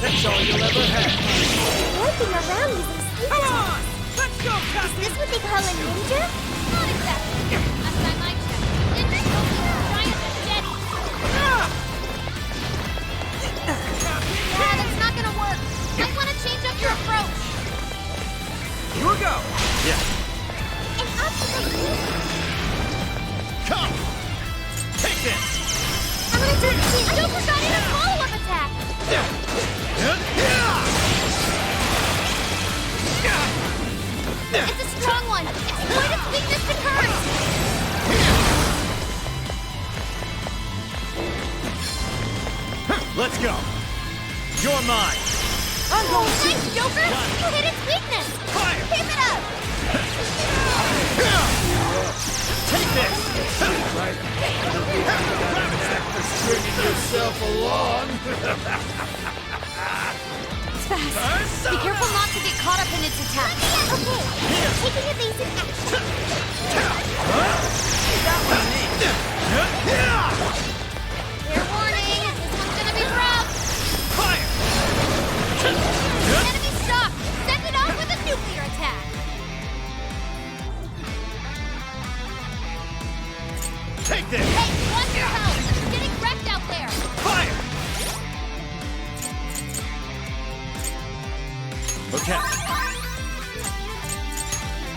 That's all you'll ever have. Warping around using sleep Come attacks. on! Let's go, Is Captain! this what they call a ninja? Not exactly. Last time I checked, ninjas don't use giant machetes. Yeah, that's not gonna work. Might want to change up your approach. Here we go! Yeah. An optical beam. Come! Take this! I'm gonna do it too. Joker got in a follow-up attack. It's a strong one. Exploit its weakness and hurt. Let's go! You're mine! I'm going to... Nice, Joker. You hit its weakness. Fire! Keep it up. Take this! After stringing yourself along. It's fast. Be careful not to get caught up in its attack. Okay, taking evasive action. Fair warning. This one's gonna be rough. Fire! Enemy shock. Send it off with a nuclear attack. Take this! Hey, watch your health. You're getting wrecked out there. Fire! Okay.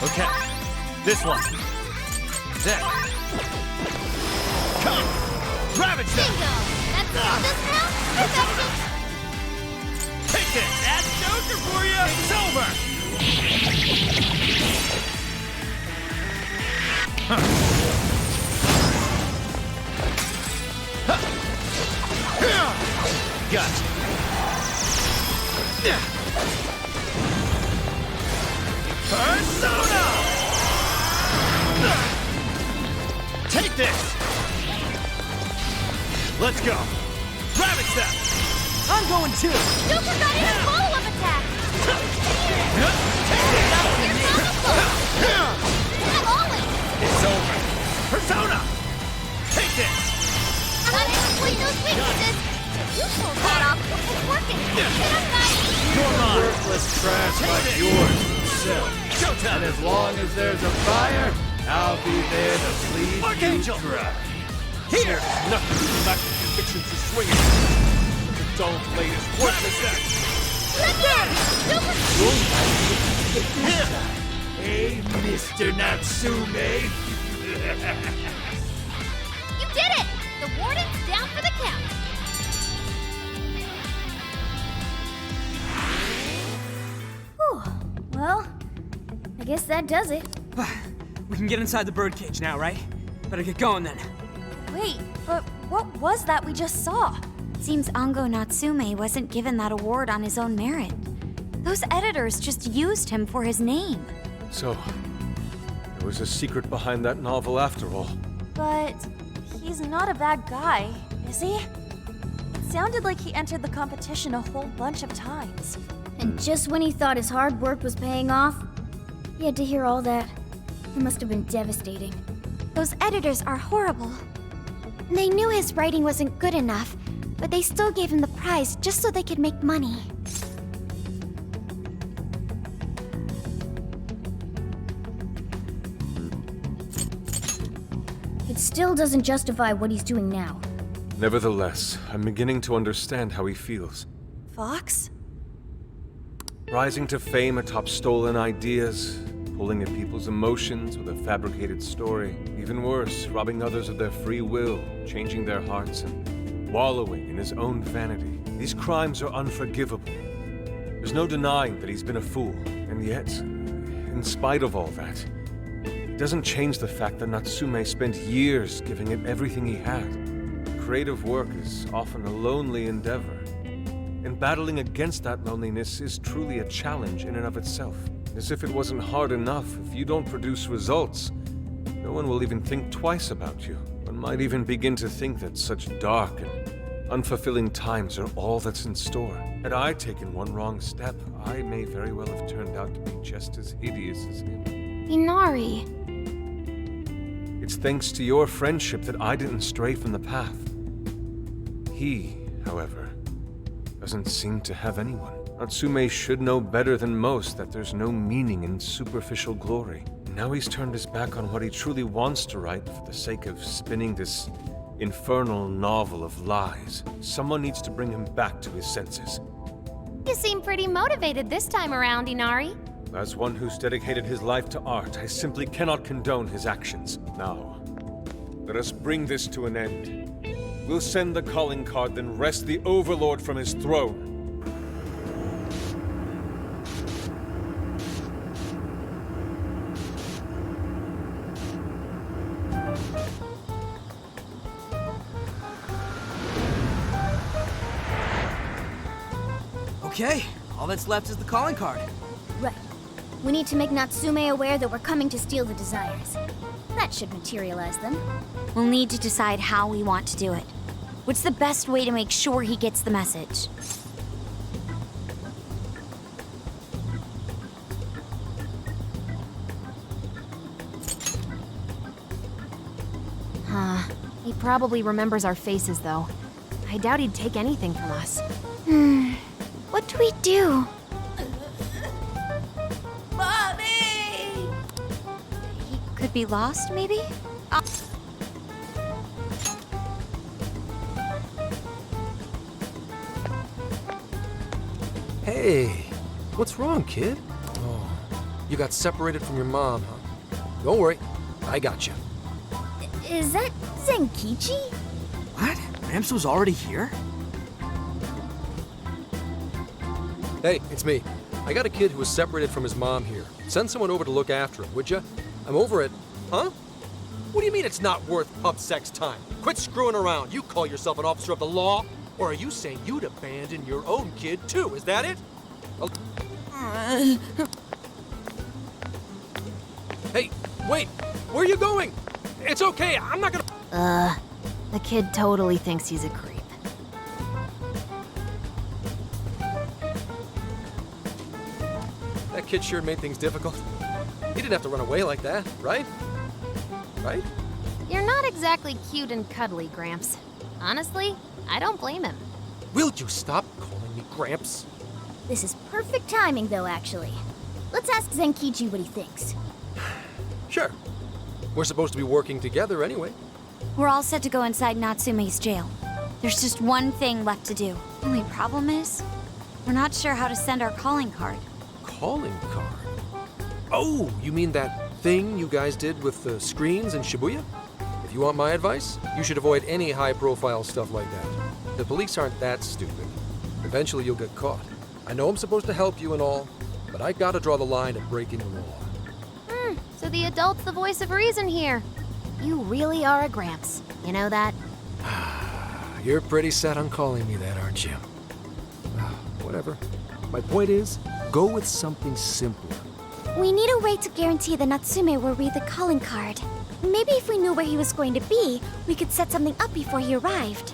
Okay. This one. There. Come! Ravage them! Bingo. That's all this now. Perfection. Take this! That's Joker for you! It's over! Gotcha. Persona! Take this! Let's go! Ravage them! I'm going too. Joker got in a follow-up attack. Here's Not always. It's over! Persona! Take this! Gotta exploit those weaknesses. You pulled that off. It's working. Get up, guys. You're mine! Worthless trash like yours yourself. Showtime! And as long as there's a fire, I'll be there to please Archangel! you dry. Here! Nothing to lack the convictions of swinging. The dull blade is worthless. Let go. Joker. Here! Hey, Mr. Natsume. You did it. The warden's down for the count. Whew. Well, I guess that does it. We can get inside the birdcage now, right? Better get going then. Wait, but what was that we just saw? Seems Ango Natsume wasn't given that award on his own merit. Those editors just used him for his name. So, there was a secret behind that novel after all. But he's not a bad guy, is he? It sounded like he entered the competition a whole bunch of times. And just when he thought his hard work was paying off, he had to hear all that. It must have been devastating. Those editors are horrible. They knew his writing wasn't good enough, but they still gave him the prize just so they could make money. It still doesn't justify what he's doing now. Nevertheless, I'm beginning to understand how he feels. Fox? Rising to fame atop stolen ideas, pulling at people's emotions with a fabricated story. Even worse, robbing others of their free will, changing their hearts, and wallowing in his own vanity. These crimes are unforgivable. There's no denying that he's been a fool, and yet, in spite of all that, it doesn't change the fact that Natsume spent years giving it everything he had. Creative work is often a lonely endeavor, and battling against that loneliness is truly a challenge in and of itself. As if it wasn't hard enough, if you don't produce results, no one will even think twice about you. One might even begin to think that such dark and unfulfilling times are all that's in store. Had I taken one wrong step, I may very well have turned out to be just as hideous as him. Inari. It's thanks to your friendship that I didn't stray from the path. He, however, Doesn't seem to have anyone. Natsume should know better than most that there's no meaning in superficial glory. Now he's turned his back on what he truly wants to write for the sake of spinning this infernal novel of lies. Someone needs to bring him back to his senses. You seem pretty motivated this time around, Inari. As one who's dedicated his life to art, I simply cannot condone his actions. Now, let us bring this to an end. We'll send the calling card, then wrest the Overlord from his throne. Okay, all that's left is the calling card. Right. We need to make Natsume aware that we're coming to steal the desires. That should materialize them. We'll need to decide how we want to do it. What's the best way to make sure he gets the message? He probably remembers our faces, though. I doubt he'd take anything from us. What do we do? He could be lost, maybe? Hey, what's wrong, kid? Oh, you got separated from your mom, huh? Don't worry, I got you. Is that Zenkichi? What? Gramps was already here? Hey, it's me. I got a kid who was separated from his mom here. Send someone over to look after him, would ya? I'm over it. Huh? What do you mean it's not worth pub sex time? Quit screwing around. You call yourself an officer of the law? Or are you saying you'd abandon your own kid, too? Is that it? Hey, wait! Where are you going? It's okay, I'm not gonna... The kid totally thinks he's a creep. That kid sure made things difficult. He didn't have to run away like that, right? Right? You're not exactly cute and cuddly, Gramps. Honestly, I don't blame him. Will you stop calling me Gramps? This is perfect timing, though, actually. Let's ask Zenkichi what he thinks. Sure. We're supposed to be working together anyway. We're all set to go inside Natsume's jail. There's just one thing left to do. Only problem is, we're not sure how to send our calling card. Calling card? Oh, you mean that thing you guys did with the screens in Shibuya? If you want my advice, you should avoid any high-profile stuff like that. The police aren't that stupid. Eventually you'll get caught. I know I'm supposed to help you and all, but I gotta draw the line at breaking the law. So the adult's the voice of reason here. You really are a Gramps. You know that? You're pretty set on calling me that, aren't you? Whatever. My point is, go with something simpler. We need a way to guarantee that Natsume will read the calling card. Maybe if we knew where he was going to be, we could set something up before he arrived.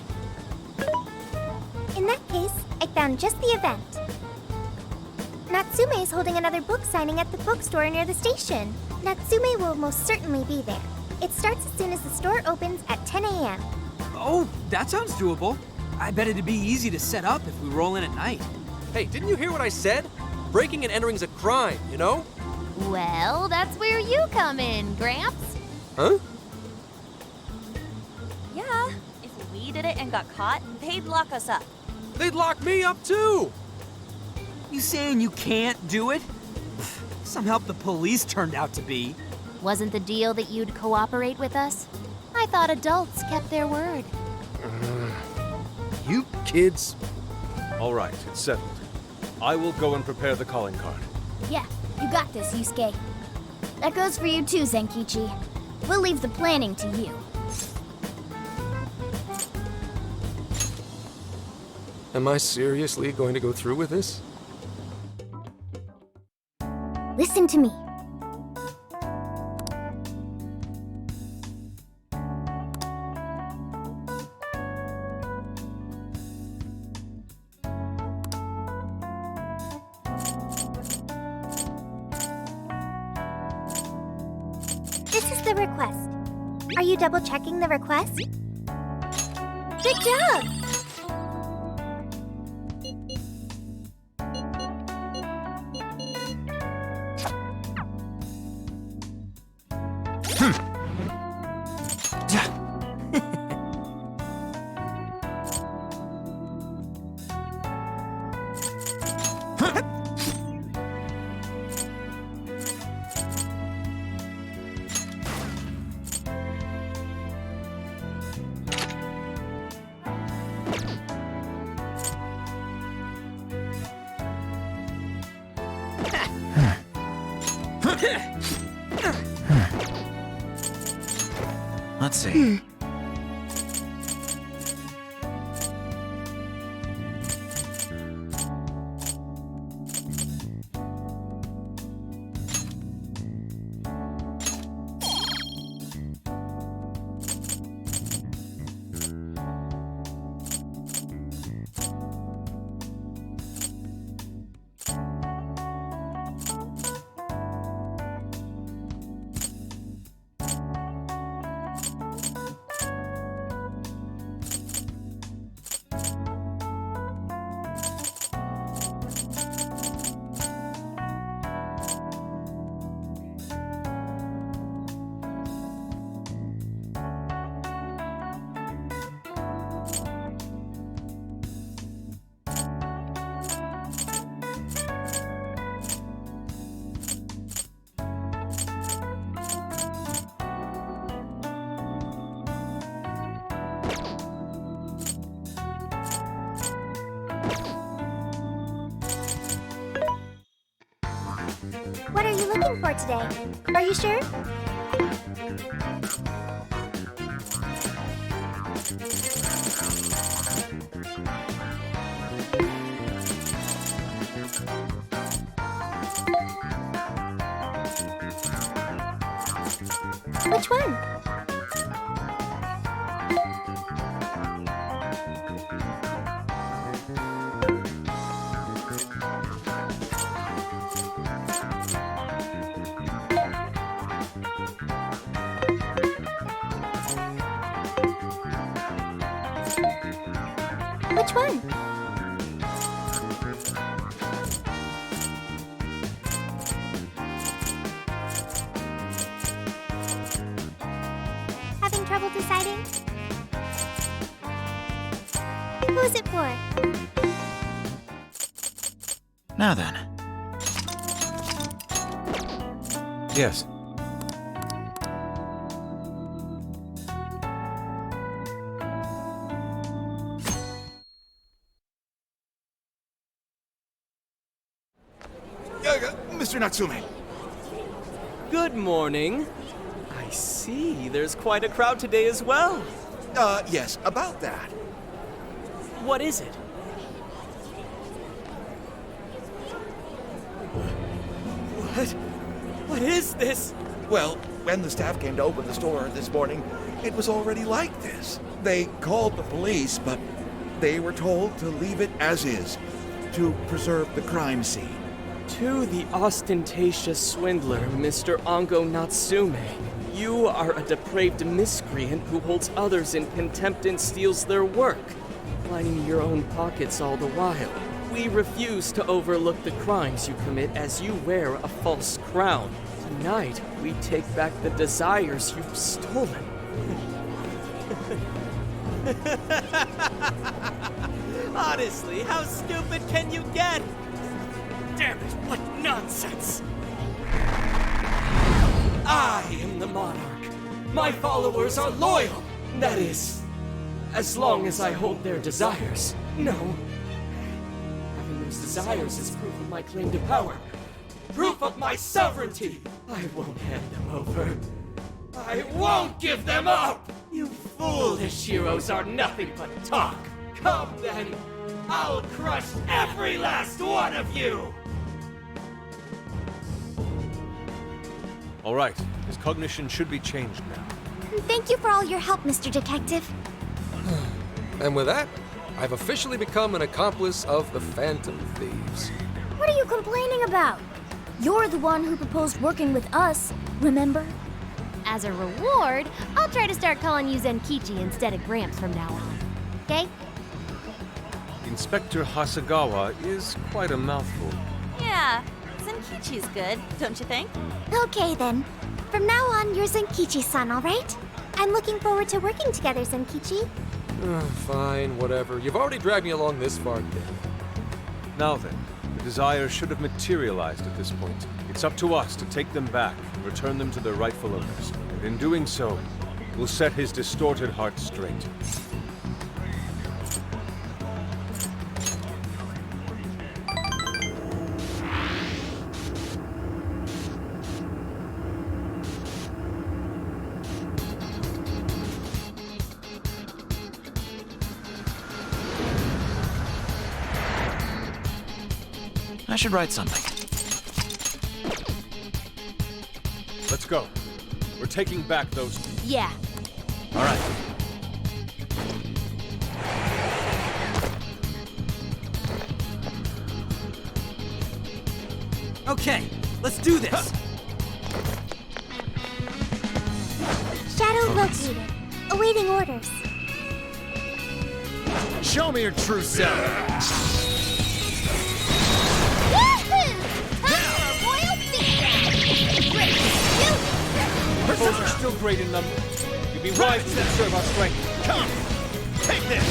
In that case, I found just the event. Natsume is holding another book signing at the bookstore near the station. Natsume will most certainly be there. It starts as soon as the store opens at 10 a.m. Oh, that sounds doable. I bet it'd be easy to set up if we roll in at night. Hey, didn't you hear what I said? Breaking and entering's a crime, you know? Well, that's where you come in, Gramps. Huh? Yeah, if we did it and got caught, they'd lock us up. They'd lock me up too! You saying you can't do it? Some help the police turned out to be. Wasn't the deal that you'd cooperate with us? I thought adults kept their word. You kids. All right, it's settled. I will go and prepare the calling card. Yeah, you got this, Yusuke. That goes for you too, Zenkichi. We'll leave the planning to you. Am I seriously going to go through with this? Listen to me. This is the request. Are you double-checking the request? Good job! Let's see. What are you looking for today? Are you sure? Which one? Which one? Having trouble deciding? Who's it for? Now then. Yes. Mr. Natsume. Good morning. I see. There's quite a crowd today as well. Yes, about that. What is it? What is this? Well, when the staff came to open the store this morning, it was already like this. They called the police, but they were told to leave it as is, to preserve the crime scene. To the ostentatious swindler, Mr. Ango Natsume. You are a depraved miscreant who holds others in contempt and steals their work, lining your own pockets all the while. We refuse to overlook the crimes you commit as you wear a false crown. Tonight, we take back the desires you've stolen. Honestly, how stupid can you get? Damn it, what nonsense! I am the monarch. My followers are loyal. That is, as long as I hold their desires. No. Having those desires is proof of my claim to power. Proof of my sovereignty. I won't hand them over. I won't give them up! You foolish heroes are nothing but talk. Come then, I'll crush every last one of you! All right. His cognition should be changed now. Thank you for all your help, Mr. Detective. And with that, I've officially become an accomplice of the Phantom Thieves. What are you complaining about? You're the one who proposed working with us, remember? As a reward, I'll try to start calling you Zenkichi instead of Gramps from now on. Okay? Inspector Hasagawa is quite a mouthful. Yeah, Zenkichi's good, don't you think? Okay then. From now on, you're Zenkichi-san, all right? I'm looking forward to working together, Zenkichi. Fine, whatever. You've already dragged me along this far, kid. Now then, the desires should have materialized at this point. It's up to us to take them back and return them to their rightful owners. And in doing so, we'll set his distorted heart straight. I should write something. Let's go. We're taking back those... Yeah. All right. Okay, let's do this. Shadow located. Awaiting orders. Show me your true self. Yahoo! Time for a royal beatdown! Great! You! Foes are still great in number. You'd be wise to conserve our strength. Come, take this.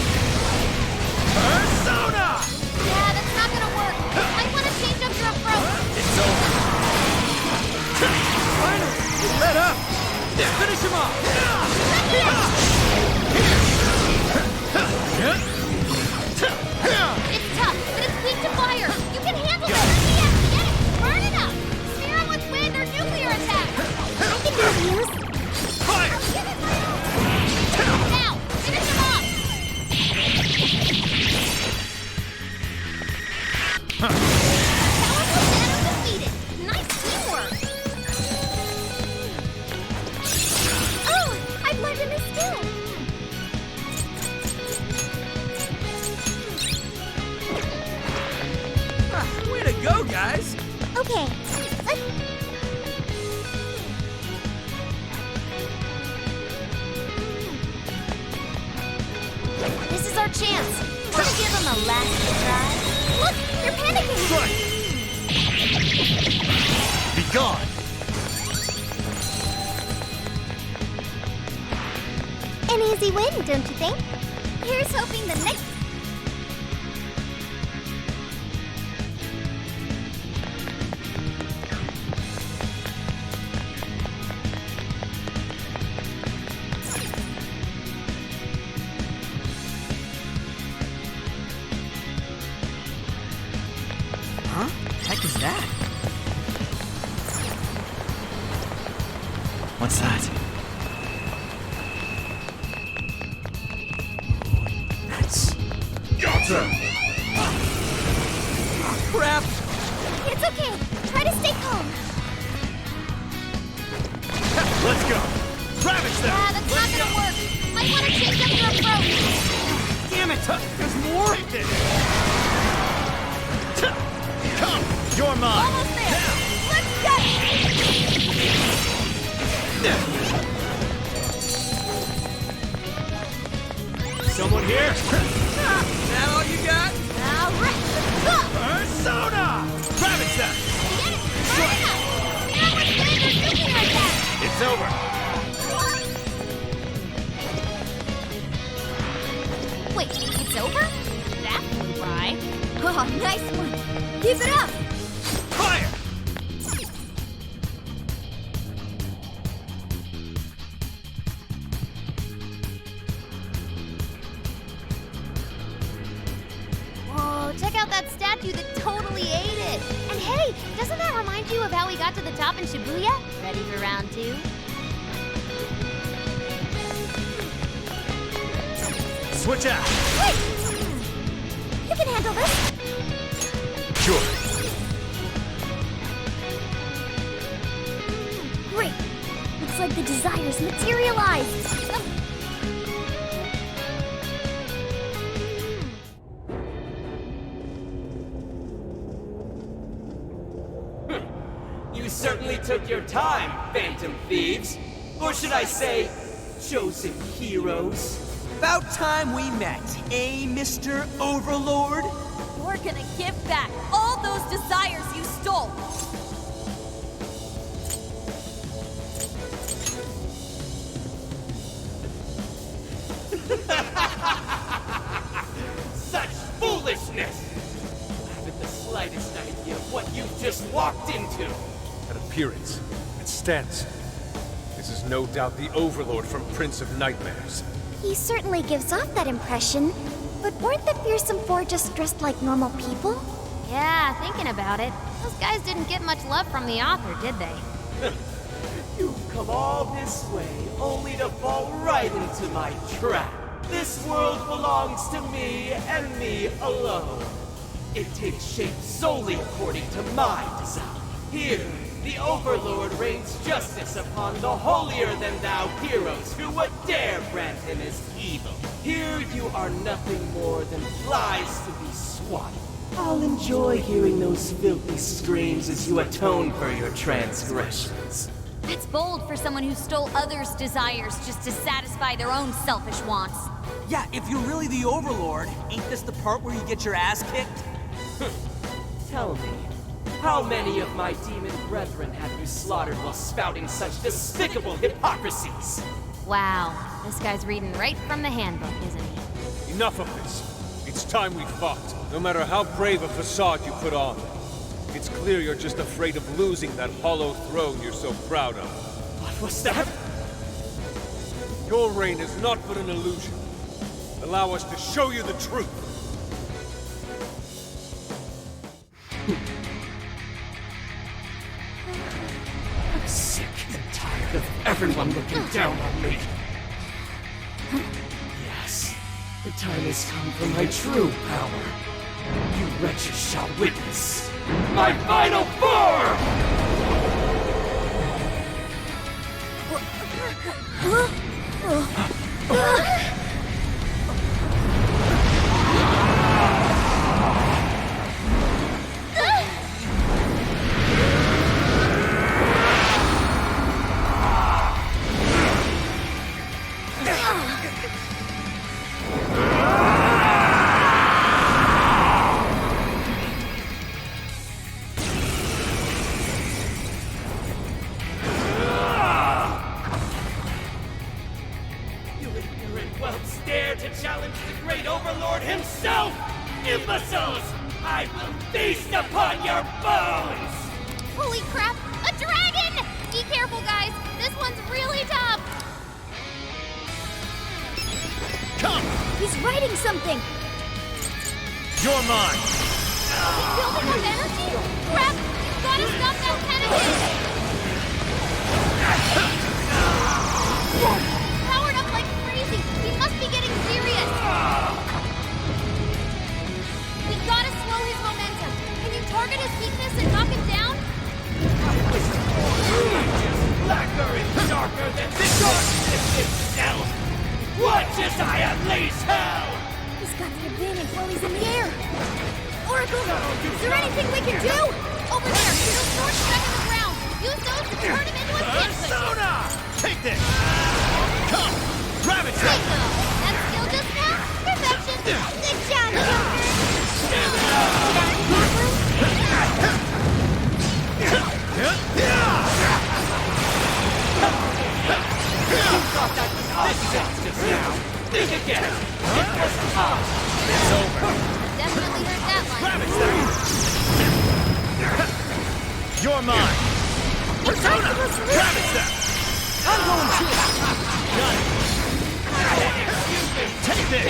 Persona! Yeah, that's not gonna work. Might want to change up your approach. It's over. Finally, you let up. Finish him off. It's tough, but it's weak to fire. You can handle it. Yes, get it. Burn it up. Spear him with wind or nuclear attack. I can do these. Fire! Now, finish him off. Powerful Shadow defeated. Nice teamwork. Oh, I've learned a new skill. Way to go, guys. Okay, let's... This is our chance. Wanna give him a last try? Look, they're panicking. Be gone. An easy win, don't you think? Here's hoping the next... Huh? Heck is that? What's that? That's... Gotcha! crap! It's okay. Try to stay calm. Let's go. Ravage them. Yeah, that's not gonna work. Might want to change up your approach. Damn it! There's more? Take this. Come, you're mine. Almost there. Let's go. Someone here? That all you got? All right, let's go. Persona! Ravage them. Get it. Burn it up. Now with wind or nuclear attack. It's over. Wait, it's over? That flew by. Oh, nice one. Keep it up. Fire! Whoa, check out that statue that totally ate it. And hey, doesn't that remind you of how we got to the top in Shibuya? Ready for round 2? Switch out. Wait! You can handle this. Sure. Great. Looks like the desires materialized. You certainly took your time, Phantom Thieves. Or should I say, chosen heroes? About time we met, eh, Mr. Overlord? We're gonna give back all those desires you stole. appearance. It stands. This is no doubt the Overlord from Prince of Nightmares. He certainly gives off that impression. But weren't the fearsome four just dressed like normal people? Yeah, thinking about it, those guys didn't get much love from the author, did they? You've come all this way only to fall right into my trap. This world belongs to me and me alone. It takes shape solely according to my design. Here, the Overlord rains justice upon the holier-than-thou heroes who would dare brand him as evil. Here you are nothing more than flies to be swatted. I'll enjoy hearing those filthy screams as you atone for your transgressions. That's bold for someone who stole others' desires just to satisfy their own selfish wants. Yeah, if you're really the Overlord, ain't this the part where you get your ass kicked? Tell me, how many of my demon brethren have you slaughtered while spouting such despicable hypocrisies? Wow, this guy's reading right from the handbook, isn't he? Enough of this. It's time we fought. No matter how brave a facade you put on, it's clear you're just afraid of losing that hollow throne you're so proud of. What was that? Your reign is not but an illusion. Allow us to show you the truth. I'm sick and tired of everyone looking down on me. Yes, the time has come for my true power. You wretches shall witness my final form! You ignorant whelps dare to challenge the great Overlord himself! Imbeciles! I will feast upon your bones! Holy crap! A dragon! Be careful, guys! This one's really tough! Come! He's writing something! You're mine! Build up with energy? Crap! Gotta stop that tentacle! Powered up like crazy! He must be getting serious! We gotta slow his momentum! Can you target his weakness and knock him down? Blacker and darker than the darkness itself! Watch as I unleash hell! He's got the advantage while he's in the air! Oracle, is there anything we can do? Over there! Those swords stuck in the ground! Use those to turn him into a pin cushion! Persona! Take this! Come! Grab it! There you go! That skill just now? Perfection! Good job, Joker! Thought that was obvious just now! Think again! It was tough! It's over! Definitely heard that line. Grab it, Zach! You're mine! Persona! Grab it, Zach! I'm going to! Got it! Take this!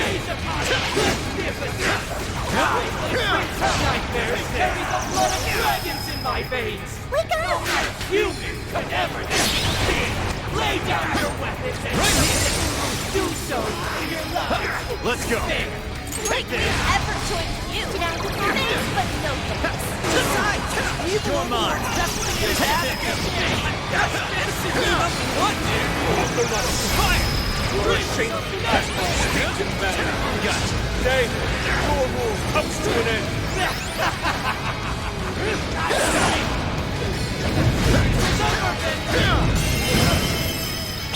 Nightmares carry the blood of dragons in my veins! Wake No up! human could ever defeat me! Lay down your weapons and do so for your love! Let's go! There! Take this! Effort to you! Thanks, but no thanks. You're mine! Take this! Fire! You're a shameful stinking man. Got it! Today, your rule comes to an end.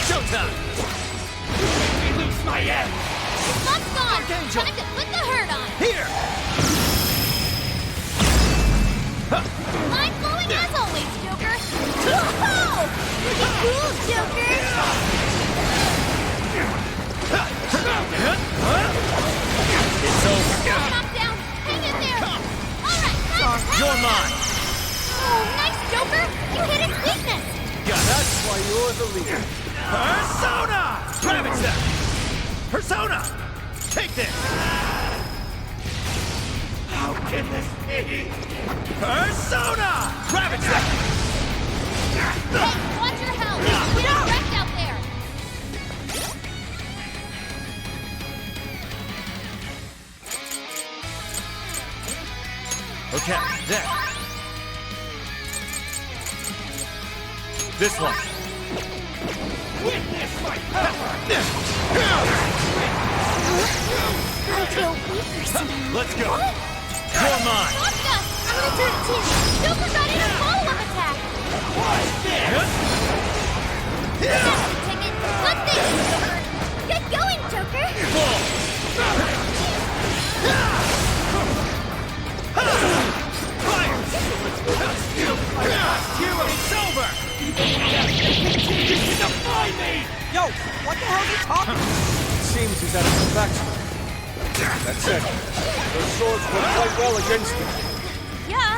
Showtime! Let me loose my end! Lock's gone! Archangel. Time to put the hurt on! Here! Mind blowing as always, Joker! Whoa! Pretty cool, Joker! It's over! Knock down! Hang in there! Alright, time! You're mine! Oh, nice, Joker! You hit its weakness! That's why you're the leader. Persona! Ravage them! Persona! Take this! How can this be? Persona! Ravage them! Hey, watch your health! We don't wrecked out there! Okay, there. This one. Witness my power! I feel weaker somehow. Let's go. You're mine. Watch us! I'm gonna do it too! Joker got in a follow-up attack! Watch this! That's the ticket! Good thing, Joker! Get going, Joker! Fire! It's over! Defy me! Yo, what the hell are you talking about? It seems he's at his backs. That said, those swords work quite well against him. Yeah.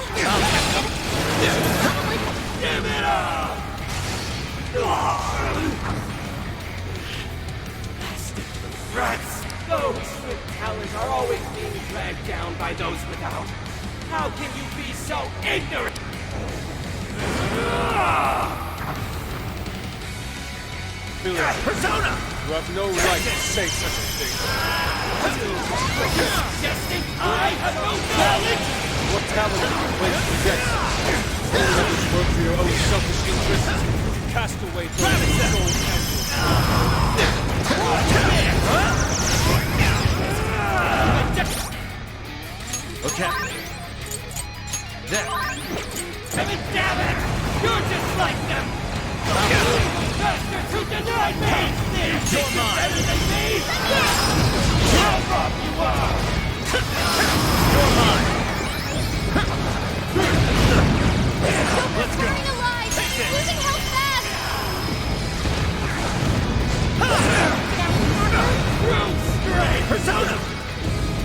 Give it up! Rats! Those with talent are always being dragged down by those without. How can you be so ignorant? Billy, Persona! you have no right to say such a thing. Suggesting I have no talent? What talent do you claim to possess? Only let this work for your own selfish interests. Cast away those soul candles. Okay. There. Damn it! You're just like them! Bastards who denied me! You're mine! Better than me? How wrong you are! You're mine. Let's go! Alive! Losing health fast! Persona!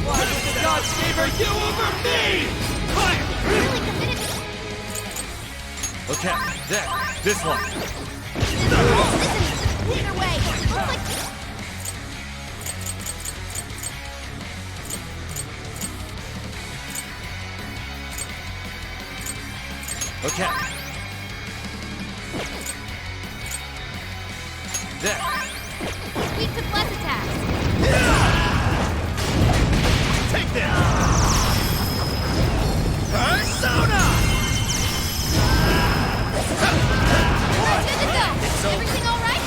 Why would the gods favor you over me? Fire! Really committed to Okay, there. This one. either way. Looks like Okay. There. weak to flesh attacks. Take this! Persona! We're good to go. Everything all right?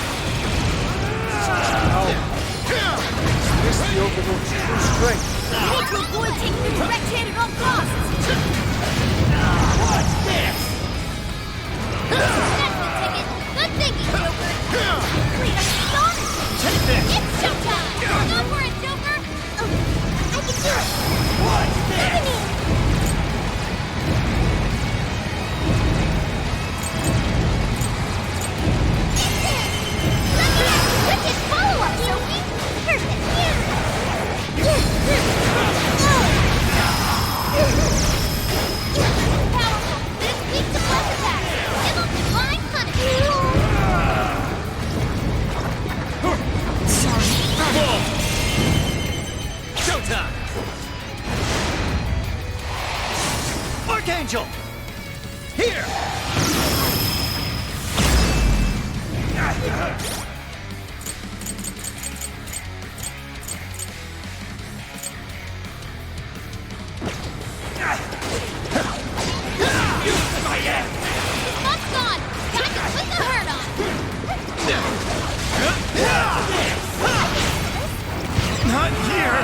This is the Overlord's true strength. I need to avoid taking the direct hit at all costs. What's this? That's the ticket. Good thinking, Joker. Wait, I'm astonishing. Take this! It's showtime. Go for it, Joker. Oh, I can do it. What's this? Enemy. Let me have a wicked follow-up, Joker. Perfect. Powerful, but it's weak to flesh attacks. Give them divine punishment. Showtime! Archangel! Here! Buck's gone. Time to put the hurt on. Not here!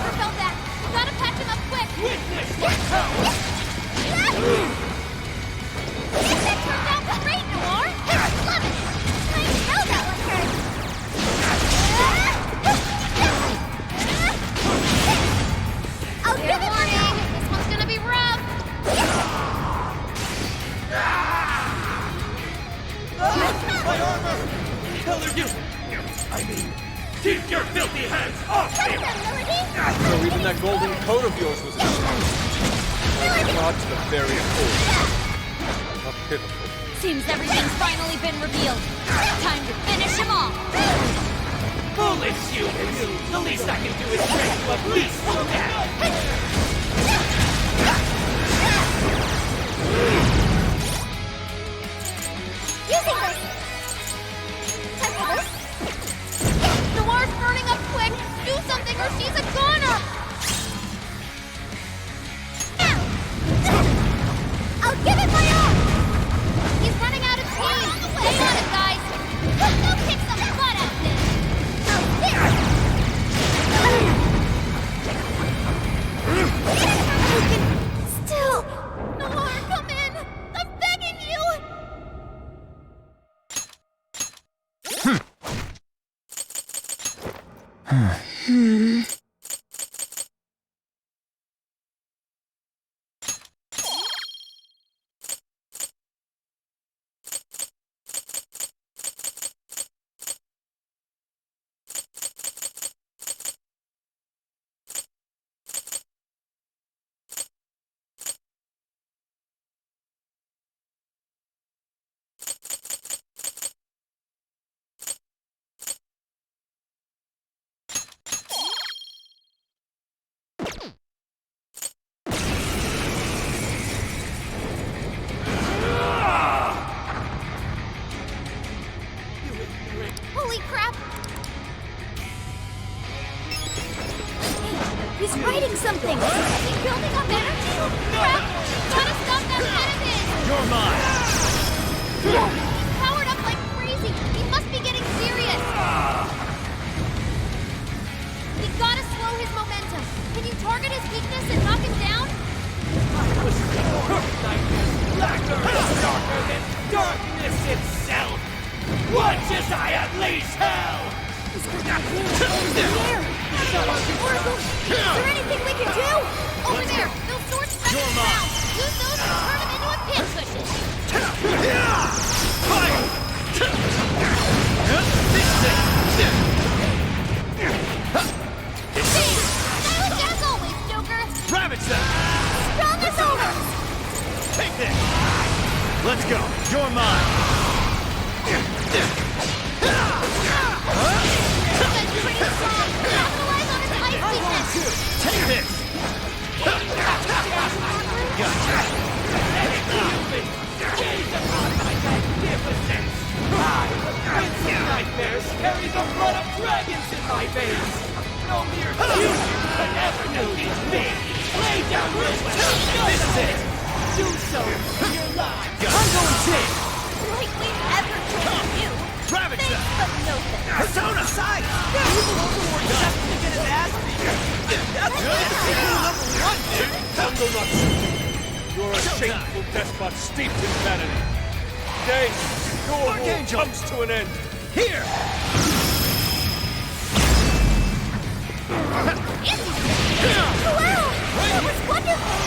Repel that. Gotta patch him up quick. That turned out great, Noir. Love it. I know that one hurt. I'll give it warning. This one's gonna be rough. My armor! Hell are you? I mean, keep your filthy hands off me! So even that golden coat of yours was a shame. God to the very core. How pitiful. Seems everything's finally been revealed. Time to finish him off. Foolish humans! The least I can do is bring you a peaceful death! Using this! Time for this? Noir's burning up quick! Do something or she's a goner! I'll give it my all! He's running out of steam! Stay on it, guys! Go kick some butt at this! Still! Noir, come in! I'm begging you! Holy crap! He's writing something! Is he building up energy? Crap! Gotta stop that Benedict! You're mine! He's powered up like crazy! He must be getting serious! We gotta slow his momentum! Can you target his weakness and knock him down? Blacker and darker than darkness itself! Watch as I unleash hell! Oracle, is there anything we can do? Over there! Those swords spread You're around! mine. Use those to turn him into a pincushion! Fire! Silent as always, Joker! Ravage them! Strong as always! Take this! Let's go! You're mine! That's pretty strong! Capitalize on his ice weakness! Take this! Gotcha! Gaze upon my magnificence! I, the Prince of Nightmares, carry the blood of dragons in my veins! No mere human could ever defeat me! Lay down your weapons! This is it! Do so in your lives! I'm going to! Like we've ever told you! Ravage them! Thanks, but no thanks. Persona! Side! Evil Overlord just to get his ass beat! That's #1, dude! Tango Natsume, you're a shameful despot steeped in vanity. Today, your rule Archangel. comes to an end. Here! Wow! That was wonderful!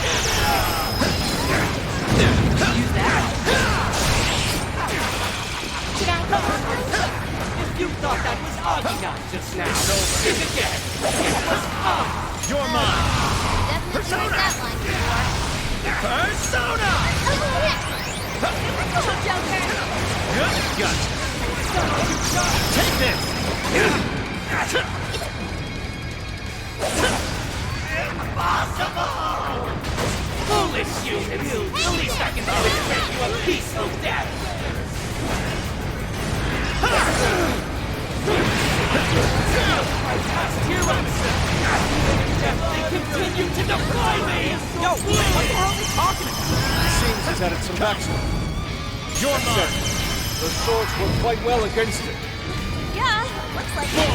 If you thought that was Agina just now, think again! It was I! You're mine! Definitely heard that line before. Persona! Gotcha! Take this! Impossible! Foolish humans! The least I can do is bring you a peaceful death! My past heroes! Yet they continue to defy me! Yo, what the hell are you talking about? Seems he's added some backstory. You're mine! Those swords work quite well against it. Yeah, looks like it.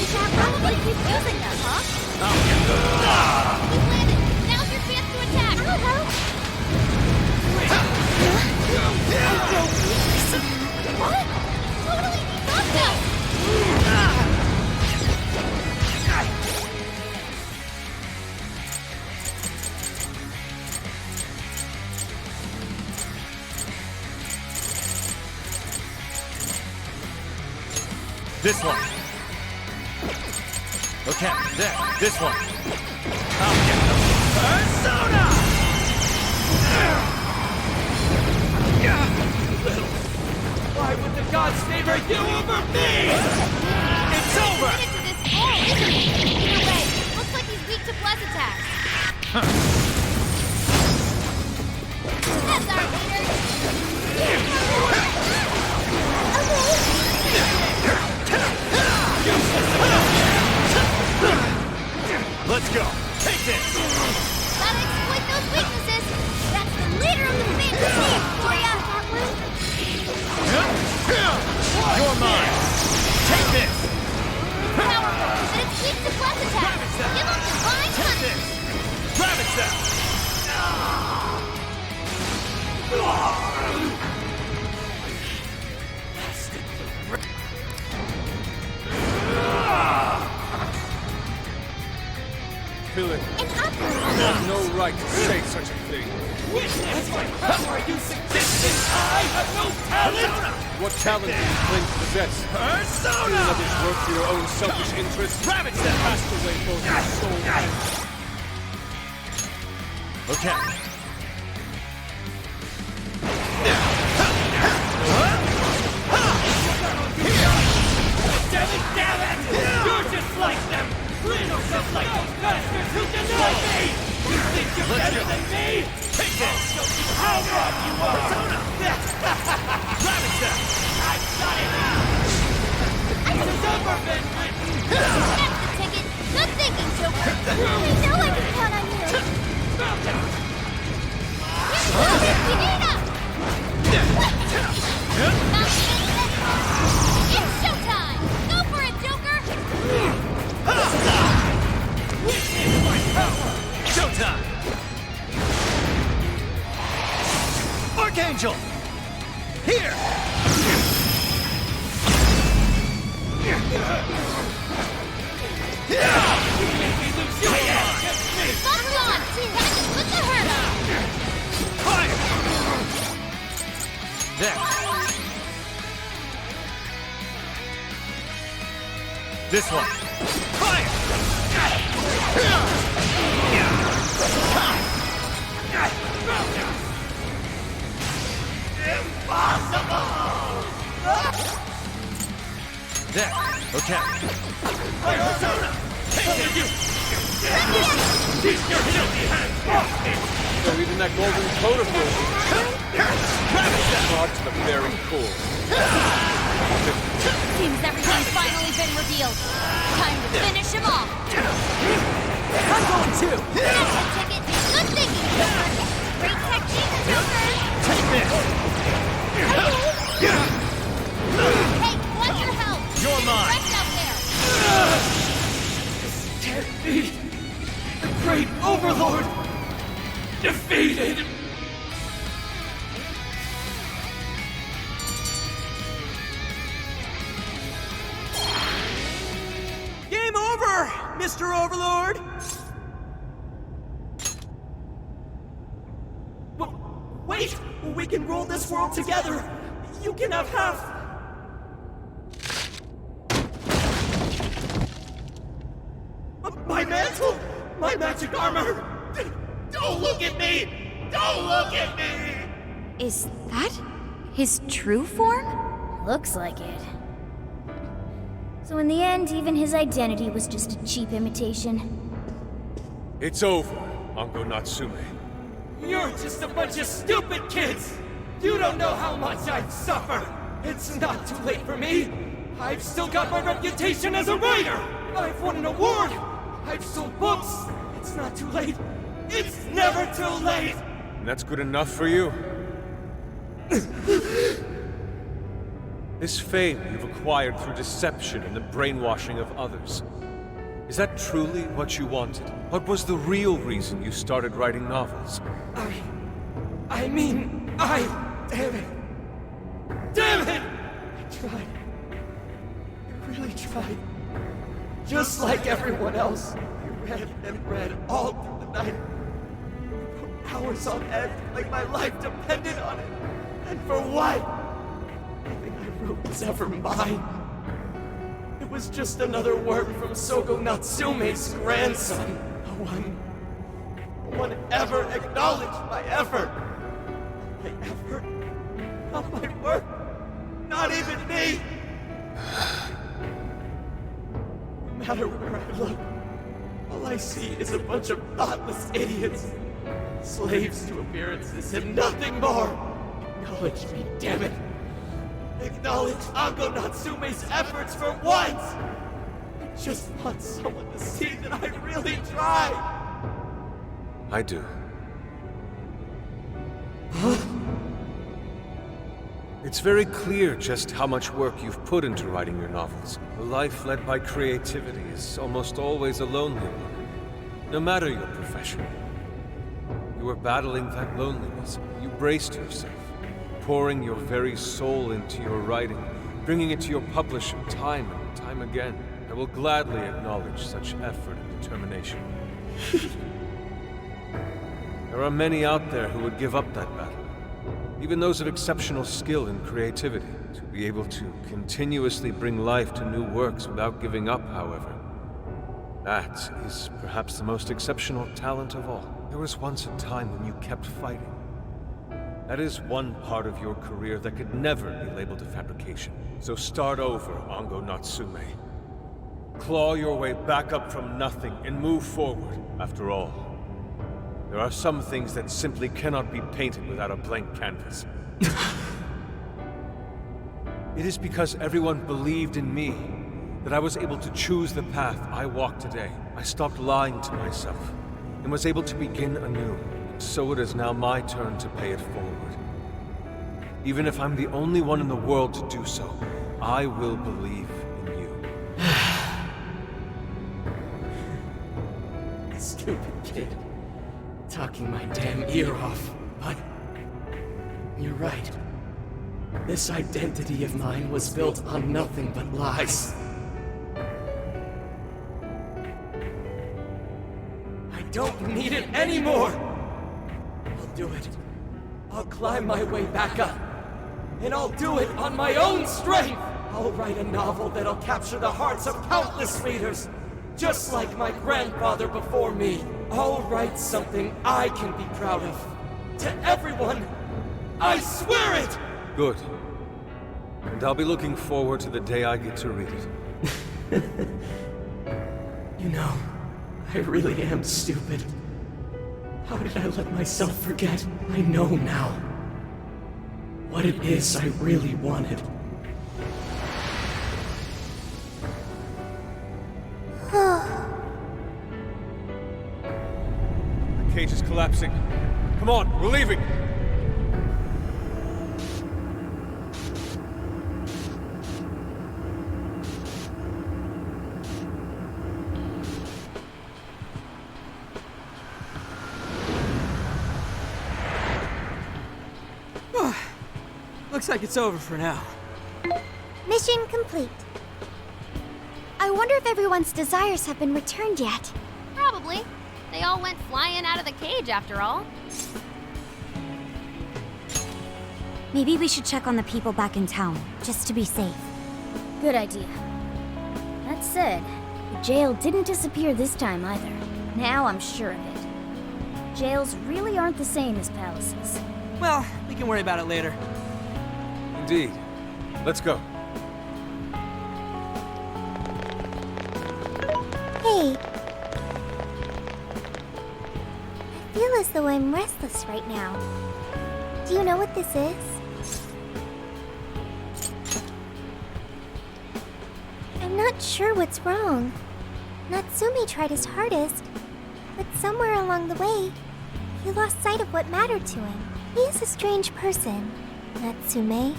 You should probably keep using them, huh? We've landed! Now's your chance to attack! I'll help! What? Totally knocked out! This one. Okay, there. This one. I'll get them. Persona! little. Why would the gods favor you over me? It's over! Committed to this all, isn't he? Either way, looks like he's weak to bless attacks. That's our Let's go. Take this! Gotta exploit those weaknesses. That's the leader of the Phantom Team, Julia. You're mine! Take this! Powerful, but it's weak to bless attacks. Give him divine Take punch. this! Rabbit Zap! Villain, An upgrade. you have no right to say such a thing. Witness my power! You suggesting I have no talent? What talent do you claim to possess? Persona! Doing others' work for your own selfish interests? Rabbit Zap! Cast away both your soul and Okay. Damn it! You're just like them! Little just like those bastards who deny me! You think you're better than me? Take this! Show you how wrong you are! Persona! Rabbit Zap! I've got it now! It has ever been written! That's the ticket. Good thinking, Joker. I know I can count on you. We need him! It's showtime! Go for it, Joker! Witness my power! Showtime! Archangel! Here! Buckle on! Time to put the hurt on! Fire! There. This one. Fire! There. Okay. so even that golden coat of yours brought to the very core. Seems everything's finally been revealed. Time to finish him off. I'm going too! That's the ticket. Good thinking, Joker. Great technique, Joker. Take this! Hey, watch your health. You're mine. Rest out there. Can't be! The great overlord! Defeated! Game over, Mr. Overlord! Wait! We can rule this world together! You can have half! My mantle! My magic armor! Don't look at me! Don't look at me! Is that his true form? Looks like it. So in the end, even his identity was just a cheap imitation. It's over, Ango Natsume. You're just a bunch of stupid kids! You don't know how much I've suffered! It's not too late for me! I've still got my reputation as a writer! I've won an award! I've sold books! It's not too late! It's never too late! And that's good enough for you? This fame you've acquired through deception and the brainwashing of others. Is that truly what you wanted? What was the real reason you started writing novels? Damn it! Damn it! I tried. I really tried. Just like everyone else, I read and read all through the night. For hours on end, like my life depended on it. And for what? Nothing I wrote was ever mine. It was just another work from Sogo Natsume's grandson. No one ever acknowledged my effort. My effort? of my work. Not even me. No matter where I look, all I see is a bunch of thoughtless idiots. Slaves to appearances and nothing more. Acknowledge me, damn it. Acknowledge Ango Natsume's efforts for once. I just want someone to see that I really tried. I do. It's very clear just how much work you've put into writing your novels. A life led by creativity is almost always a lonely one, no matter your profession. You were battling that loneliness. You braced yourself, pouring your very soul into your writing, bringing it to your publisher time and time again. I will gladly acknowledge such effort and determination. There are many out there who would give up that battle. Even those of exceptional skill and creativity. To be able to continuously bring life to new works without giving up, however, that is perhaps the most exceptional talent of all. There was once a time when you kept fighting. That is one part of your career that could never be labeled a fabrication. So start over, Ango Natsume. Claw your way back up from nothing and move forward. After all, there are some things that simply cannot be painted without a blank canvas. It is because everyone believed in me that I was able to choose the path I walk today. I stopped lying to myself and was able to begin anew. So it is now my turn to pay it forward. Even if I'm the only one in the world to do so, I will believe in you. Stupid kid. Talking my damn ear off, but you're right. This identity of mine was built on nothing but lies. I don't need it anymore! I'll do it. I'll climb my way back up. And I'll do it on my own strength! I'll write a novel that'll capture the hearts of countless readers, just like my grandfather before me. I'll write something I can be proud of. To everyone, I swear it! Good. And I'll be looking forward to the day I get to read it. You know, I really am stupid. How did I let myself forget? I know now what it is I really wanted. The cage is collapsing. Come on, we're leaving! Looks like it's over for now. Mission complete. I wonder if everyone's desires have been returned yet. Probably. They all went flying out of the cage after all. Maybe we should check on the people back in town, just to be safe. Good idea. That said, the jail didn't disappear this time either. Now I'm sure of it. Jails really aren't the same as palaces. Well, we can worry about it later. Indeed. Let's go. Hey. I feel as though I'm restless right now. Do you know what this is? I'm not sure what's wrong. Natsume tried his hardest, but somewhere along the way, he lost sight of what mattered to him. He is a strange person, Natsume.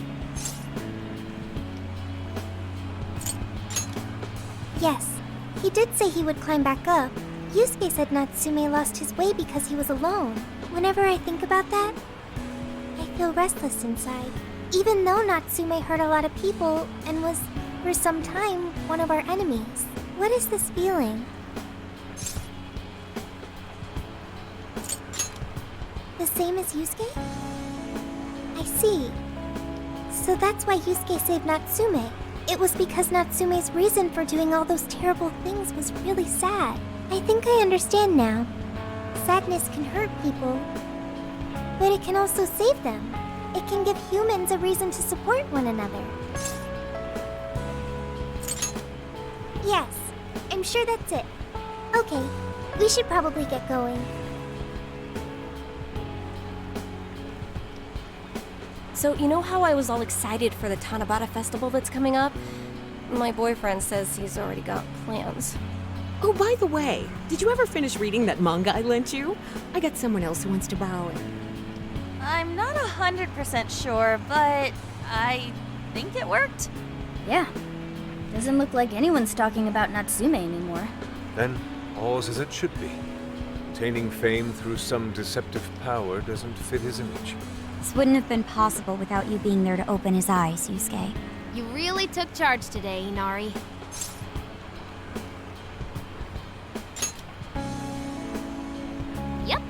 Yes, he did say he would climb back up. Yusuke said Natsume lost his way because he was alone. Whenever I think about that, I feel restless inside. Even though Natsume hurt a lot of people and was, for some time, one of our enemies. What is this feeling? The same as Yusuke? I see. So that's why Yusuke saved Natsume. It was because Natsume's reason for doing all those terrible things was really sad. I think I understand now. Sadness can hurt people, but it can also save them. It can give humans a reason to support one another. Yes, I'm sure that's it. Okay, we should probably get going. So, you know how I was all excited for the Tanabata festival that's coming up? My boyfriend says he's already got plans. Oh, by the way, did you ever finish reading that manga I lent you? I got someone else who wants to borrow it. I'm not 100% sure, but I think it worked. Yeah. Doesn't look like anyone's talking about Natsume anymore. Then, all's as it should be. Attaining fame through some deceptive power doesn't fit his image. This wouldn't have been possible without you being there to open his eyes, Yusuke. You really took charge today, Inari. Yep.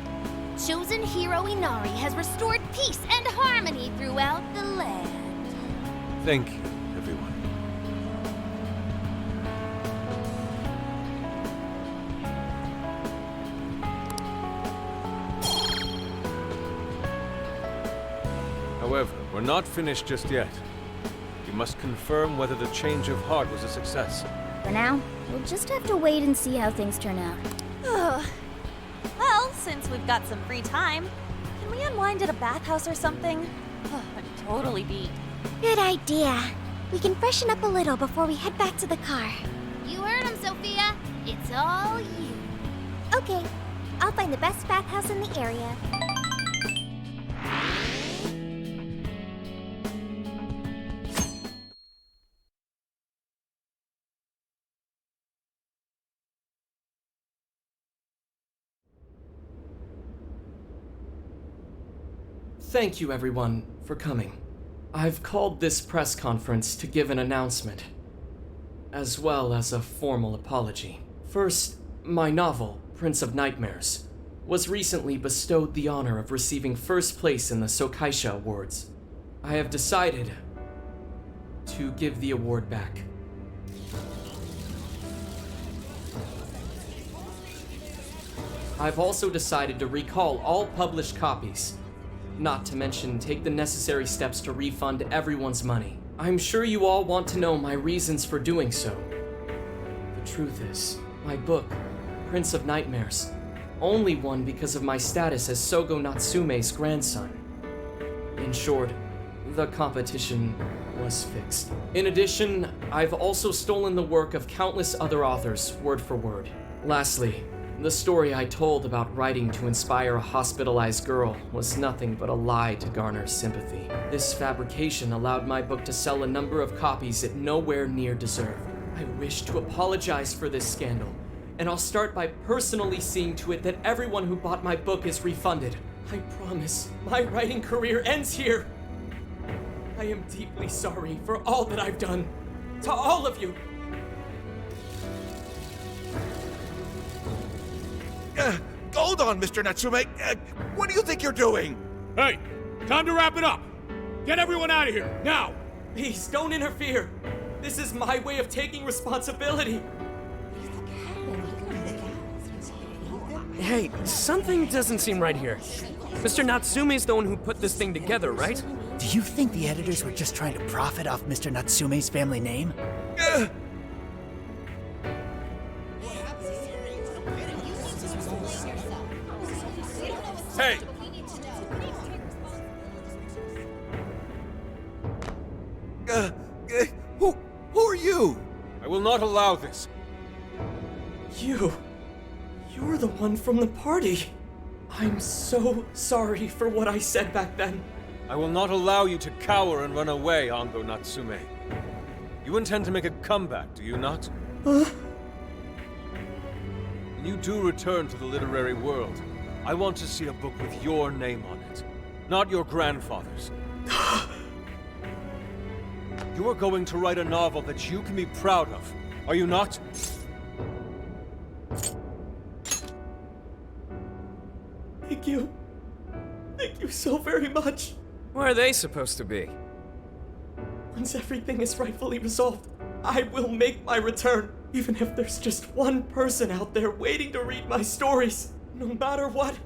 Chosen hero Inari has restored peace and harmony throughout the land. Thank you, everyone. However, we're not finished just yet. You must confirm whether the change of heart was a success. For now, we'll just have to wait and see how things turn out. Well, since we've got some free time, can we unwind at a bathhouse or something? I'm totally beat. Good idea. We can freshen up a little before we head back to the car. You heard him, Sophia. It's all you. Okay, I'll find the best bathhouse in the area. Thank you, everyone, for coming. I've called this press conference to give an announcement, as well as a formal apology. First, my novel, Prince of Nightmares, was recently bestowed the honor of receiving first place in the Sokaisha Awards. I have decided to give the award back. I've also decided to recall all published copies, not to mention take the necessary steps to refund everyone's money. I'm sure you all want to know my reasons for doing so. The truth is, my book, Prince of Nightmares, only won because of my status as Sogo Natsume's grandson. In short, the competition was fixed. In addition, I've also stolen the work of countless other authors, word for word. Lastly, the story I told about writing to inspire a hospitalized girl was nothing but a lie to garner sympathy. This fabrication allowed my book to sell a number of copies it nowhere near deserved. I wish to apologize for this scandal, and I'll start by personally seeing to it that everyone who bought my book is refunded. I promise, my writing career ends here. I am deeply sorry for all that I've done. To all of you. Hold on, Mr. Natsume. What do you think you're doing? Hey, time to wrap it up. Get everyone out of here, now! Please, don't interfere. This is my way of taking responsibility. Hey, something doesn't seem right here. Mr. Natsume's the one who put this thing together, right? Do you think the editors were just trying to profit off Mr. Natsume's family name? Hey! Who are you? I will not allow this. You're the one from the party. I'm so sorry for what I said back then. I will not allow you to cower and run away, Ango Natsume. You intend to make a comeback, do you not? When you do return to the literary world, I want to see a book with your name on it, not your grandfather's. You are going to write a novel that you can be proud of, are you not? Thank you. Thank you so very much. Where are they supposed to be? Once everything is rightfully resolved, I will make my return, even if there's just one person out there waiting to read my stories. No matter what,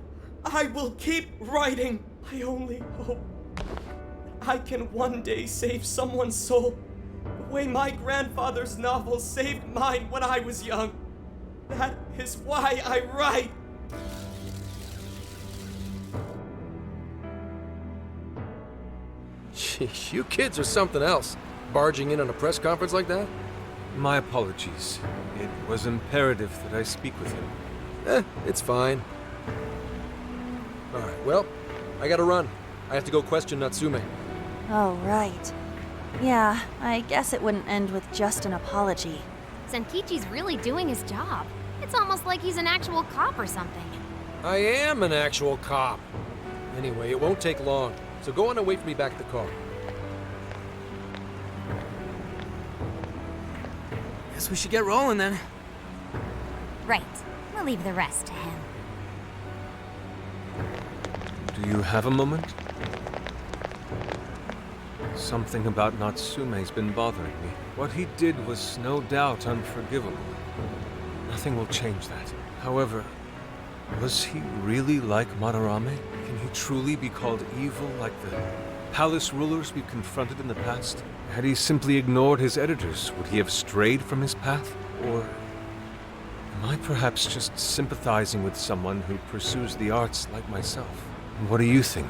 I will keep writing. I only hope I can one day save someone's soul the way my grandfather's novel saved mine when I was young. That is why I write. Sheesh, you kids are something else. Barging in on a press conference like that? My apologies. It was imperative that I speak with him. It's fine. Alright, well, I gotta run. I have to go question Natsume. Oh, right. Yeah, I guess it wouldn't end with just an apology. Zenkichi's really doing his job. It's almost like he's an actual cop or something. I am an actual cop. Anyway, it won't take long, so go on and wait for me back at the car. Guess we should get rolling then. Right. We'll leave the rest to him. Do you have a moment? Something about Natsume's been bothering me. What he did was no doubt unforgivable. Nothing will change that. However, was he really like Madarame? Can he truly be called evil like the palace rulers we've confronted in the past? Had he simply ignored his editors, would he have strayed from his path? Or am I perhaps just sympathizing with someone who pursues the arts like myself? And what do you think?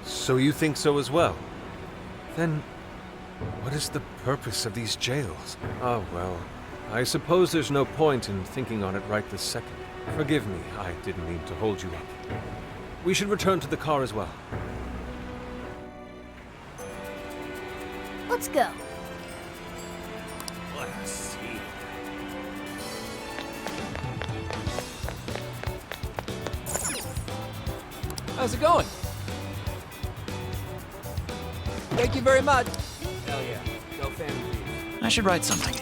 So you think so as well? Then, what is the purpose of these jails? Oh, well, I suppose there's no point in thinking on it right this second. Forgive me, I didn't mean to hold you up. We should return to the car as well. Let's go. Let's see. How's it going? Thank you very much. Hell yeah. No fan of beef. I should write something.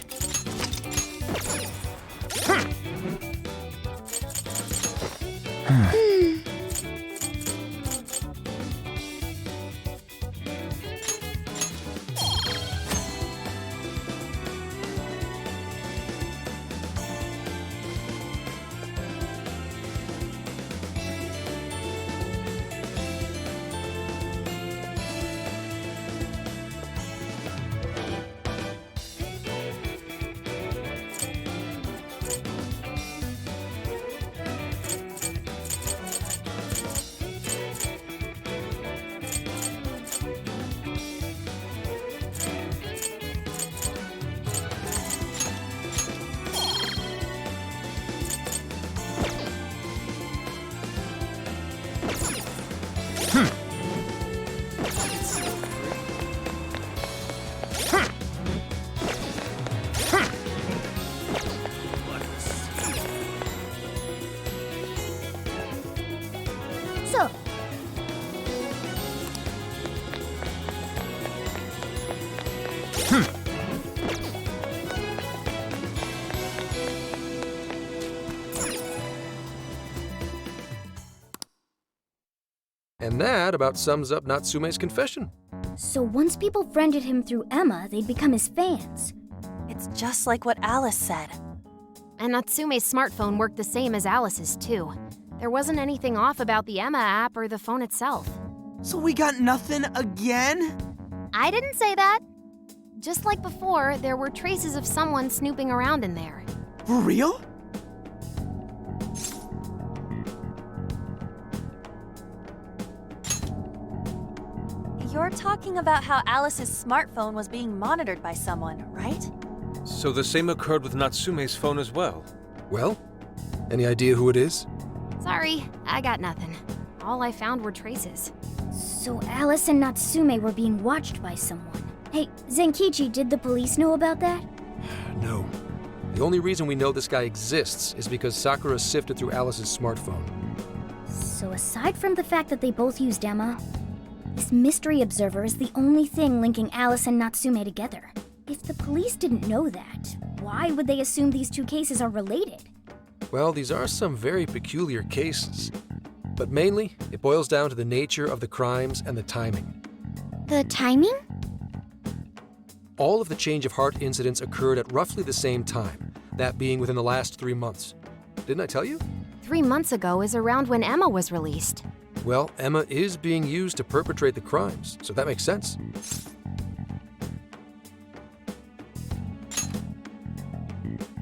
So, And that about sums up Natsume's confession. so once people friended him through Emma, they'd become his fans. It's just like what Alice said. And Natsume's smartphone worked the same as Alice's, too. There wasn't anything off about the Emma app or the phone itself. So we got nothing again? I didn't say that. Just like before, there were traces of someone snooping around in there. For real? You're talking about how Alice's smartphone was being monitored by someone, right? So the same occurred with Natsume's phone as well. Well, any idea who it is? Sorry, I got nothing. All I found were traces. So Alice and Natsume were being watched by someone. Hey, Zenkichi, did the police know about that? No. The only reason we know this guy exists is because Sakura sifted through Alice's smartphone. So aside from the fact that they both used Emma, this mystery observer is the only thing linking Alice and Natsume together. If the police didn't know that, why would they assume these two cases are related? Well, these are some very peculiar cases. But mainly, it boils down to the nature of the crimes and the timing. The timing? All of the change of heart incidents occurred at roughly the same time, that being within the last 3 months. Didn't I tell you? 3 months ago is around when Emma was released. Well, Emma is being used to perpetrate the crimes, so that makes sense.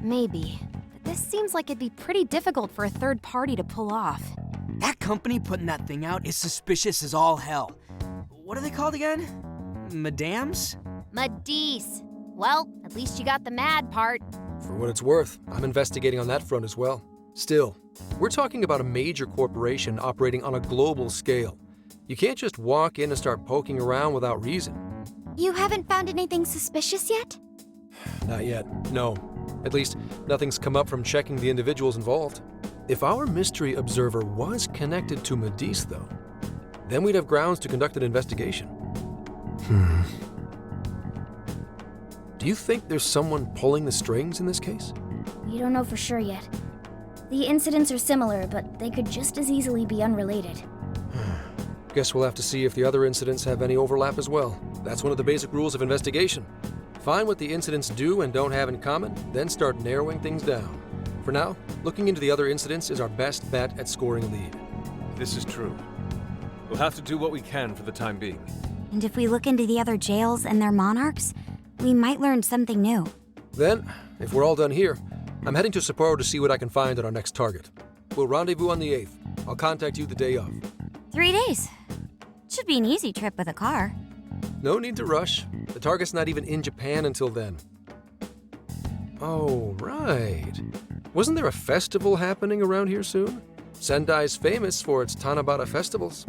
Maybe. But this seems like it'd be pretty difficult for a third party to pull off. That company putting that thing out is suspicious as all hell. What are they called again? Madams? Madisse. Well, at least you got the mad part. For what it's worth, I'm investigating on that front as well. Still, we're talking about a major corporation operating on a global scale. You can't just walk in and start poking around without reason. You haven't found anything suspicious yet? Not yet, no. At least, nothing's come up from checking the individuals involved. If our mystery observer was connected to Madisse, though, then we'd have grounds to conduct an investigation. Do you think there's someone pulling the strings in this case? We don't know for sure yet. The incidents are similar, but they could just as easily be unrelated. Guess we'll have to see if the other incidents have any overlap as well. That's one of the basic rules of investigation. Find what the incidents do and don't have in common, then start narrowing things down. For now, looking into the other incidents is our best bet at scoring a lead. This is true. We'll have to do what we can for the time being. And if we look into the other jails and their monarchs, we might learn something new. Then, if we're all done here, I'm heading to Sapporo to see what I can find on our next target. We'll rendezvous on the 8th. I'll contact you the day of. 3 days. Should be an easy trip with a car. No need to rush. The target's not even in Japan until then. Oh, right. Wasn't there a festival happening around here soon? Sendai's famous for its Tanabata festivals.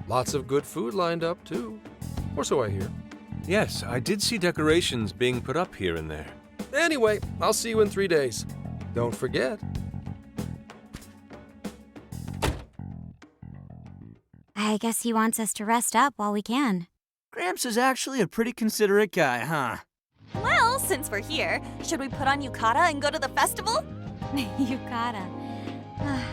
Lots of good food lined up, too. Or so I hear. Yes, I did see decorations being put up here and there. Anyway, I'll see you in 3 days. Don't forget. I guess he wants us to rest up while we can. Gramps is actually a pretty considerate guy, huh? Well, since we're here, should we put on yukata and go to the festival? Yukata.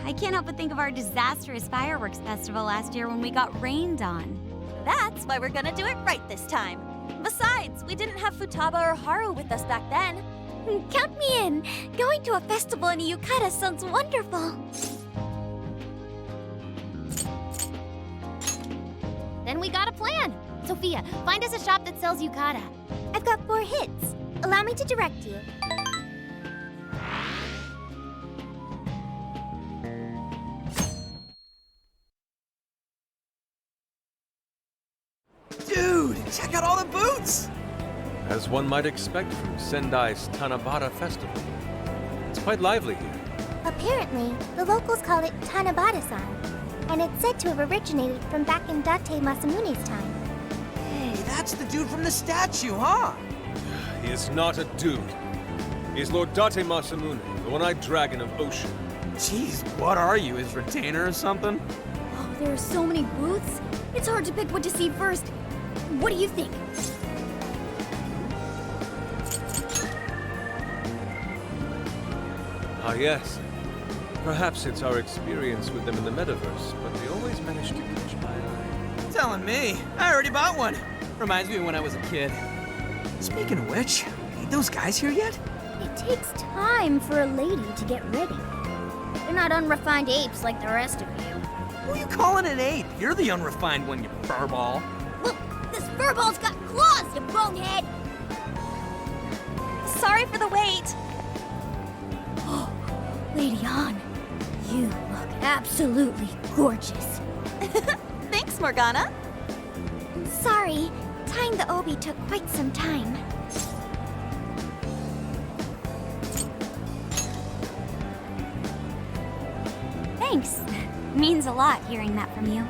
I can't help but think of our disastrous fireworks festival last year when we got rained on. That's why we're gonna do it right this time. Besides, we didn't have Futaba or Haru with us back then. Count me in! Going to a festival in a yukata sounds wonderful! Then we got a plan. Sophia, find us a shop that sells yukata. I've got 4 hits. Allow me to direct you. Dude, check out all the booths! As one might expect from Sendai's Tanabata Festival. It's quite lively here. Apparently, the locals call it Tanabata-san, and it's said to have originated from back in Date Masamune's time. Hey, that's the dude from the statue, huh? He is not a dude. He is Lord Date Masamune, the one-eyed dragon of Ocean. Jeez, what are you, his retainer or something? Oh, there are so many booths. It's hard to pick what to see first. What do you think? Ah, yes. Perhaps it's our experience with them in the metaverse, but they always manage to catch my eye. Telling me. I already bought one. Reminds me of when I was a kid. Speaking of which, ain't those guys here yet? It takes time for a lady to get ready. They're not unrefined apes like the rest of you. Who are you calling an ape? You're the unrefined one, you furball. Look, this furball's got claws, you bonehead! Sorry for the wait. Lady Han, you look absolutely gorgeous. Thanks, Morgana. Sorry, tying the obi took quite some time. Thanks. Means a lot hearing that from you.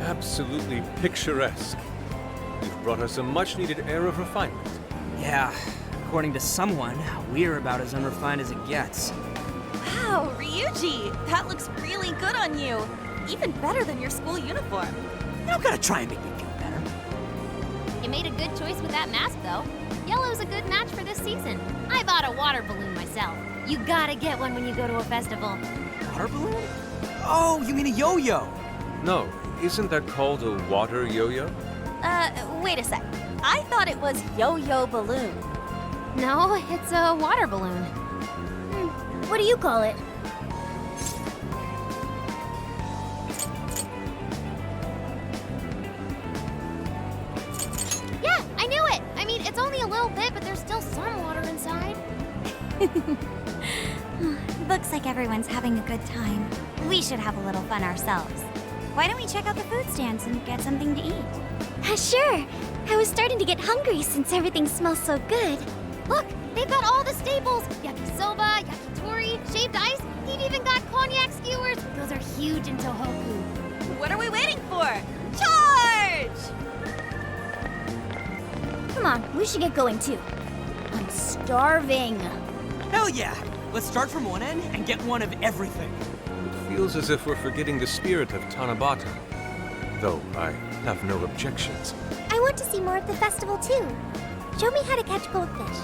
Absolutely picturesque. You've brought us a much-needed air of refinement. Yeah, according to someone, we're about as unrefined as it gets. Wow, Ryuji, that looks really good on you. Even better than your school uniform. You don't gotta try and make me feel better. You made a good choice with that mask, though. Yellow's a good match for this season. I bought a water balloon myself. You gotta get one when you go to a festival. Water balloon? Oh, you mean a yo-yo? No, isn't that called a water yo-yo? Wait a sec. I thought it was yo-yo balloon. No, it's a water balloon. What do you call it? Yeah, I knew it! I mean, it's only a little bit, but there's still some water inside. Looks like everyone's having a good time. We should have a little fun ourselves. Why don't we check out the food stands and get something to eat? Sure. I was starting to get hungry since everything smells so good. Look, they've got all the staples. Yakisoba, yakitori, shaved ice. They've even got cognac skewers. Those are huge in Tohoku. What are we waiting for? Charge! Come on, we should get going too. I'm starving. Hell yeah! Let's start from one end and get one of everything. It feels as if we're forgetting the spirit of Tanabata. Though I have no objections. I want to see more of the festival too. Show me how to catch goldfish.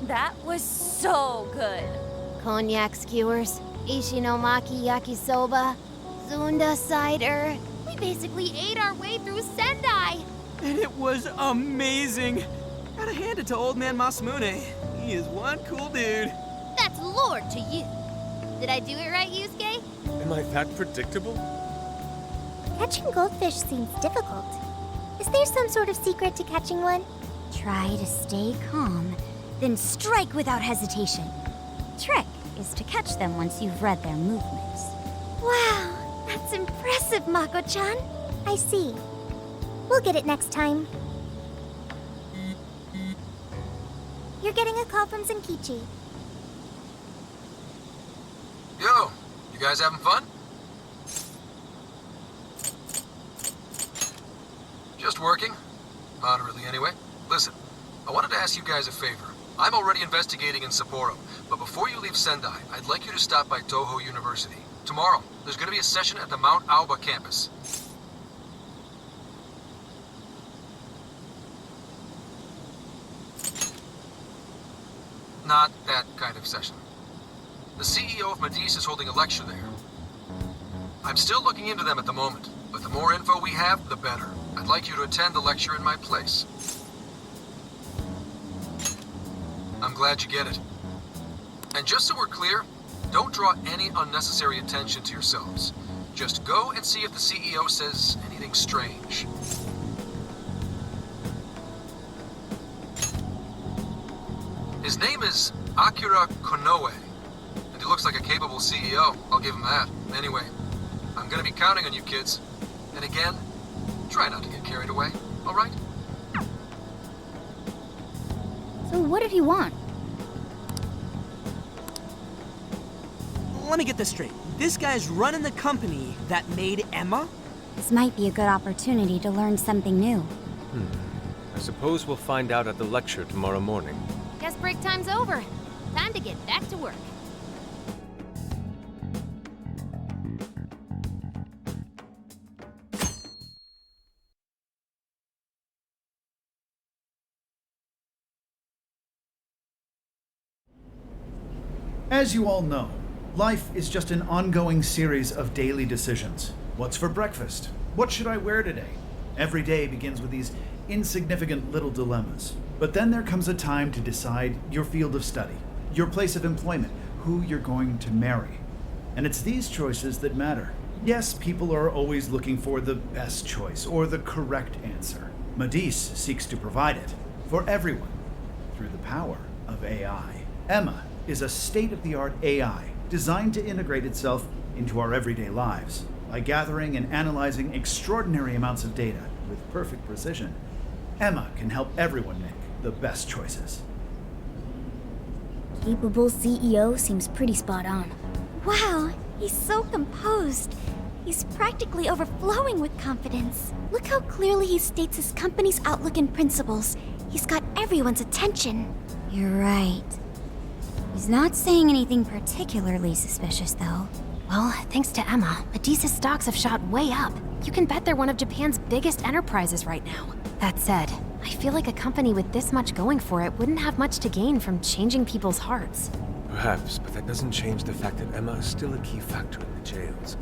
That was so good. Cognac skewers, Ishinomaki yakisoba, Zunda cider. We basically ate our way through Sendai. And it was amazing. Gotta hand it to old man Masamune. He is one cool dude. That's Lord to you. Did I do it right, Yusuke? Am I that predictable? Catching goldfish seems difficult. Is there some sort of secret to catching one? Try to stay calm, then strike without hesitation. Trick is to catch them once you've read their movements. Wow, that's impressive, Mako-chan. I see. We'll get it next time. You're getting a call from Zenkichi. Yo, you guys having fun? Just working. Moderately, anyway. Listen, I wanted to ask you guys a favor. I'm already investigating in Sapporo, but before you leave Sendai, I'd like you to stop by Toho University. Tomorrow, there's going to be a session at the Mount Aoba campus. Not that kind of session. The CEO of Medice is holding a lecture there. I'm still looking into them at the moment, but the more info we have, the better. I'd like you to attend the lecture in my place. I'm glad you get it. And just so we're clear, don't draw any unnecessary attention to yourselves. Just go and see if the CEO says anything strange. His name is Akira Konoe, and he looks like a capable CEO, I'll give him that. Anyway, I'm gonna be counting on you kids. And again, try not to get carried away, alright? So what did he want? Let me get this straight. This guy's running the company that made Emma? This might be a good opportunity to learn something new. I suppose we'll find out at the lecture tomorrow morning. Guess break time's over. Time to get back to work. As you all know, life is just an ongoing series of daily decisions. What's for breakfast? What should I wear today? Every day begins with these insignificant little dilemmas. But then there comes a time to decide your field of study, your place of employment, who you're going to marry. And it's these choices that matter. Yes, people are always looking for the best choice or the correct answer. Medice seeks to provide it for everyone through the power of AI. Emma is a state-of-the-art AI designed to integrate itself into our everyday lives. By gathering and analyzing extraordinary amounts of data with perfect precision, Emma can help everyone make the best choices. Capable CEO seems pretty spot on. Wow, he's so composed. He's practically overflowing with confidence. Look how clearly he states his company's outlook and principles. He's got everyone's attention. You're right. He's not saying anything particularly suspicious, though. Well, thanks to Emma, Medea's stocks have shot way up. You can bet they're one of Japan's biggest enterprises right now. That said, I feel like a company with this much going for it wouldn't have much to gain from changing people's hearts. Perhaps, but that doesn't change the fact that Emma is still a key factor in the jails.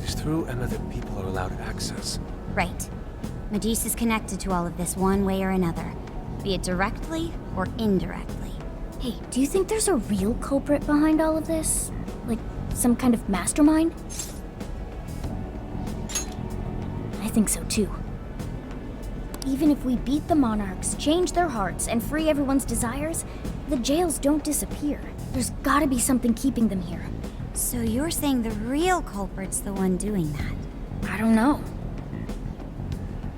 It is through Emma that people are allowed access. Right. Medice is connected to all of this one way or another, be it directly or indirectly. Hey, do you think there's a real culprit behind all of this? Like, some kind of mastermind? I think so too. Even if we beat the Monarchs, change their hearts, and free everyone's desires, the jails don't disappear. There's gotta be something keeping them here. So you're saying the real culprit's the one doing that? I don't know.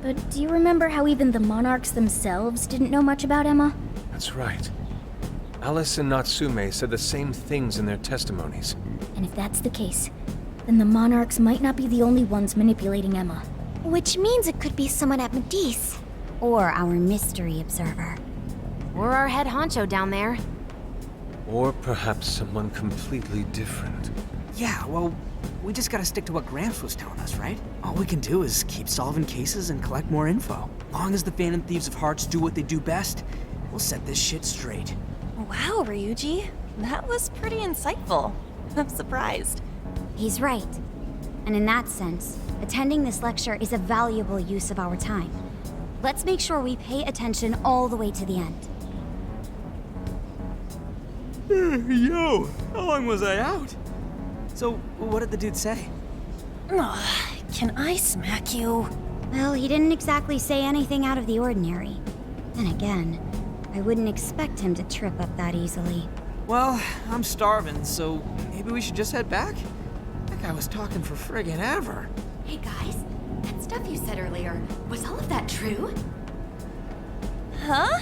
But do you remember how even the Monarchs themselves didn't know much about Emma? That's right. Alice and Natsume said the same things in their testimonies. And if that's the case, then the Monarchs might not be the only ones manipulating Emma. Which means it could be someone at Medice. Or our mystery observer. Or our head honcho down there. Or perhaps someone completely different. Yeah, well, we just gotta stick to what Gramps was telling us, right? All we can do is keep solving cases and collect more info. Long as the Phantom Thieves of Hearts do what they do best, we'll set this shit straight. Wow, Ryuji. That was pretty insightful. I'm surprised. He's right. And in that sense, attending this lecture is a valuable use of our time. Let's make sure we pay attention all the way to the end. Yo, how long was I out? So, what did the dude say? Can I smack you? Well, he didn't exactly say anything out of the ordinary. Then again, I wouldn't expect him to trip up that easily. Well, I'm starving, so maybe we should just head back? That guy was talking for friggin' ever. Hey guys, that stuff you said earlier, was all of that true? Huh?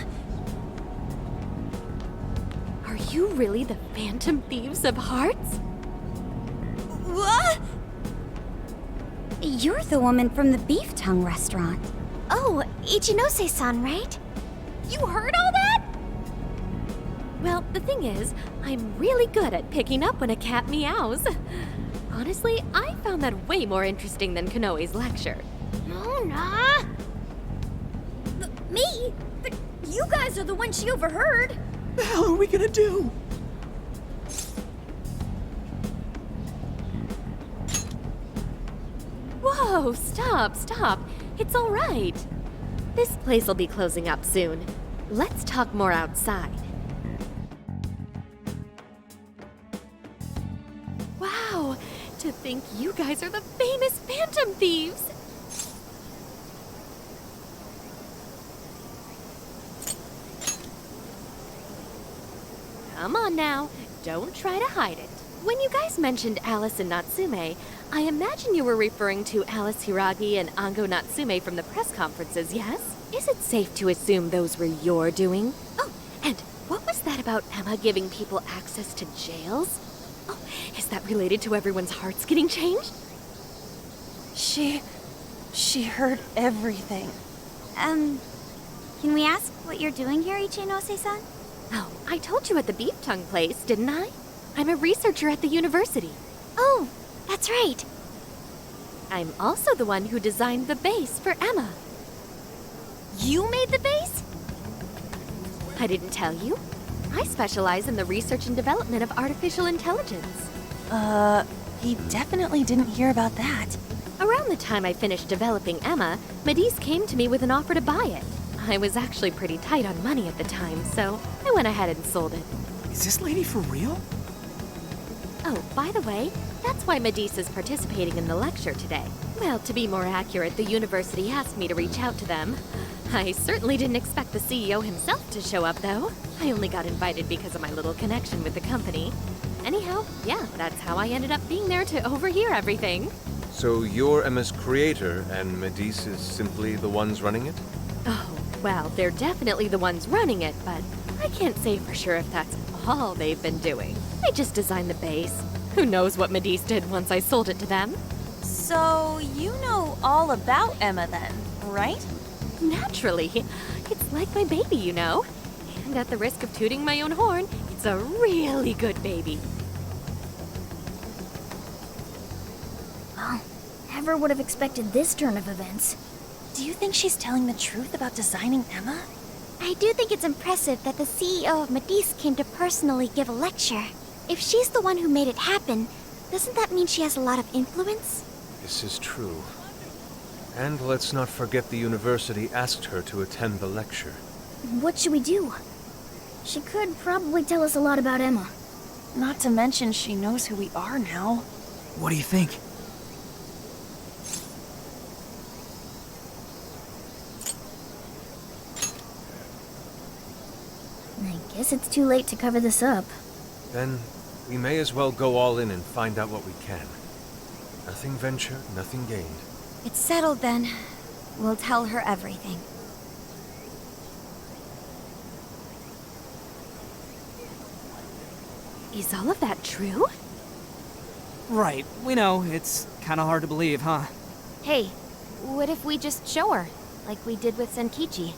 Are you really the Phantom Thieves of Hearts? What? You're the woman from the Beef Tongue restaurant. Oh, Ichinose-san, right? You heard all that? Well, the thing is, I'm really good at picking up when a cat meows. Honestly, I found that way more interesting than Konoe's lecture. Nona! Me? You guys are the ones she overheard. What the hell are we gonna do? Whoa, stop. It's all right. This place will be closing up soon. Let's talk more outside. Wow, to think you guys are the famous Phantom Thieves. Come on now, don't try to hide it. When you guys mentioned Alice and Natsume, I imagine you were referring to Alice Hiragi and Ango Natsume from the press conferences, yes? Is it safe to assume those were your doing? Oh, and what was that about Emma giving people access to jails? Oh, is that related to everyone's hearts getting changed? She heard everything. Can we ask what you're doing here, Ichinose-san? Oh, I told you at the Beef Tongue place, didn't I? I'm a researcher at the university. Oh, that's right. I'm also the one who designed the base for Emma. You made the base? I didn't tell you. I specialize in the research and development of artificial intelligence. He definitely didn't hear about that. Around the time I finished developing Emma, Medice came to me with an offer to buy it. I was actually pretty tight on money at the time, so I went ahead and sold it. Is this lady for real? Oh, by the way, that's why Medice is participating in the lecture today. Well, to be more accurate, the university asked me to reach out to them. I certainly didn't expect the CEO himself to show up, though. I only got invited because of my little connection with the company. Anyhow, yeah, that's how I ended up being there to overhear everything. So you're Emma's creator, and Medice is simply the ones running it? Oh, well, they're definitely the ones running it, but I can't say for sure if that's all they've been doing. I just designed the base. Who knows what Medice did once I sold it to them? So, you know all about Emma then, right? Naturally. It's like my baby, you know. And at the risk of tooting my own horn, it's That's a really good baby. Well, never would have expected this turn of events. Do you think she's telling the truth about designing Emma? I do think it's impressive that the CEO of Medice came to personally give a lecture. If she's the one who made it happen, doesn't that mean she has a lot of influence? This is true. And let's not forget the university asked her to attend the lecture. What should we do? She could probably tell us a lot about Emma. Not to mention she knows who we are now. What do you think? I guess it's too late to cover this up. Then we may as well go all in and find out what we can. Nothing ventured, nothing gained. It's settled then. We'll tell her everything. Is all of that true? Right, we know. It's kind of hard to believe, huh? Hey, what if we just show her, like we did with Senkichi?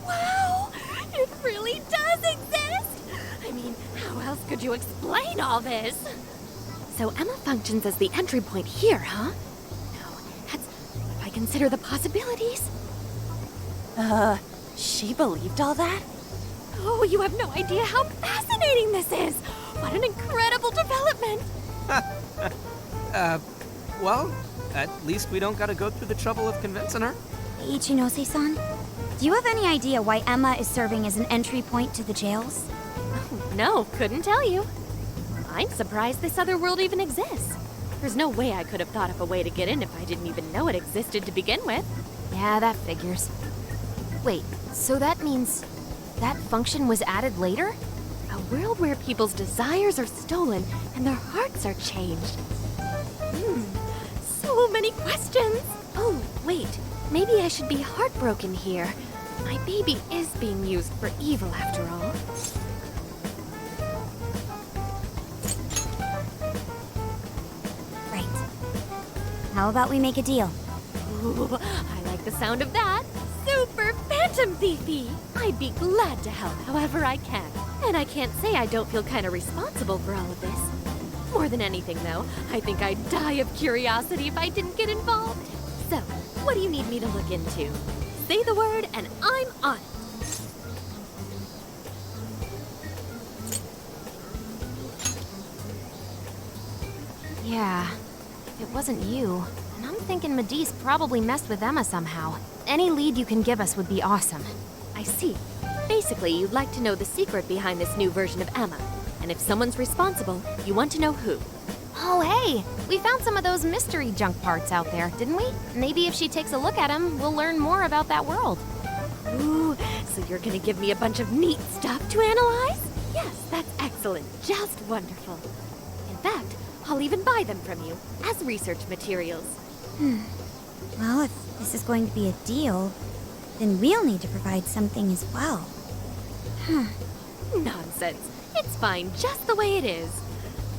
Wow! It really does exist! I mean, how else could you explain all this? So Emma functions as the entry point here, huh? No, that's... If I consider the possibilities... She believed all that? Oh, you have no idea how fascinating this is! What an incredible development! Well, at least we don't gotta go through the trouble of convincing her. Ichinose-san, do you have any idea why Emma is serving as an entry point to the jails? No, couldn't tell you. I'm surprised this other world even exists. There's no way I could have thought of a way to get in if I didn't even know it existed to begin with. Yeah, that figures. Wait, so that means that function was added later? A world where people's desires are stolen and their hearts are changed. So many questions. Oh, wait. Maybe I should be heartbroken here. My baby is being used for evil after all. Right. How about we make a deal? Ooh, I like the sound of that. Super Phantom Thiefy! I'd be glad to help however I can. And I can't say I don't feel kind of responsible for all of this. More than anything, though, I think I'd die of curiosity if I didn't get involved. So, what do you need me to look into? Say the word and I'm on it. Yeah, if it wasn't you. And I'm thinking Medice probably messed with Emma somehow. Any lead you can give us would be awesome. I see. Basically, you'd like to know the secret behind this new version of Emma. And if someone's responsible, you want to know who. Oh, hey! We found some of those mystery junk parts out there, didn't we? Maybe if she takes a look at them, we'll learn more about that world. Ooh, so you're gonna give me a bunch of neat stuff to analyze? Yes, that's excellent. Just wonderful. In fact, I'll even buy them from you as research materials. Well, if this is going to be a deal, then we'll need to provide something as well. Nonsense. It's fine just the way it is.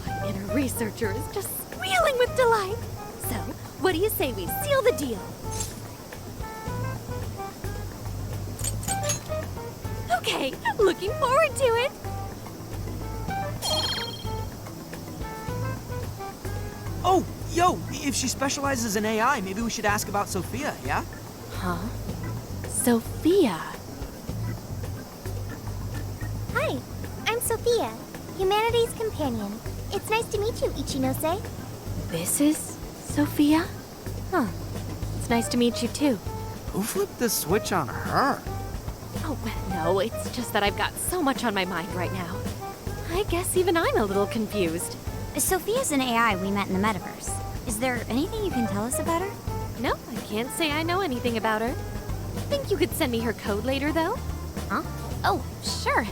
My inner researcher is just squealing with delight. So, what do you say we seal the deal? Okay, looking forward to it. Oh, yo, if she specializes in AI, maybe we should ask about Sophia, yeah? Huh? Sophia? Hi, I'm Sophia, Humanity's companion. It's nice to meet you, Ichinose. This is Sophia? Huh. It's nice to meet you too. Who flipped the switch on her? Oh, well, no, it's just that I've got so much on my mind right now. I guess even I'm a little confused. Sophia's an AI we met in the metaverse. Is there anything you can tell us about her? No, I can't say I know anything about her. Think you could send me her code later, though? Huh? Oh, sure.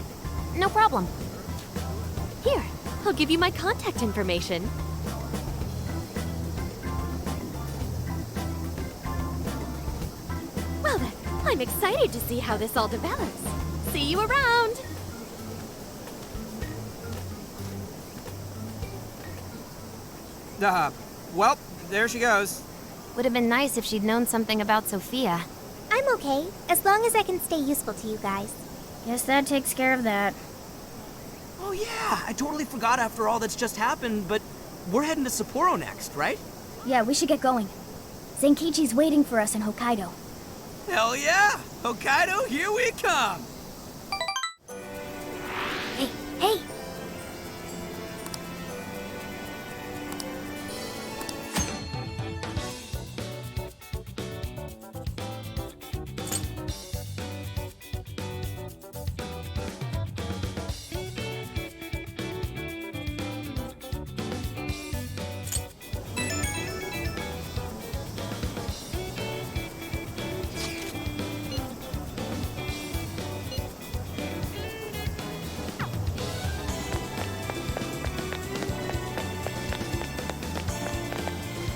No problem. Here, I'll give you my contact information. Well then, I'm excited to see how this all develops. See you around! Well, there she goes. Would have been nice if she'd known something about Sophia. I'm okay, as long as I can stay useful to you guys. Guess that takes care of that. Oh yeah, I totally forgot after all that's just happened, but we're heading to Sapporo next, right? Yeah, we should get going. Zenkichi's waiting for us in Hokkaido. Hell yeah! Hokkaido, here we come! Hey, hey!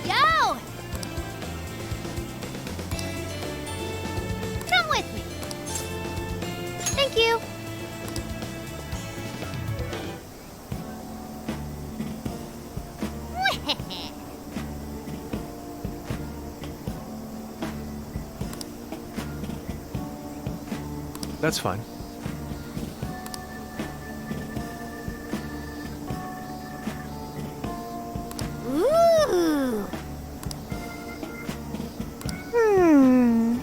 Yo! Come with me. Thank you. That's fine. Ooh. Hmm.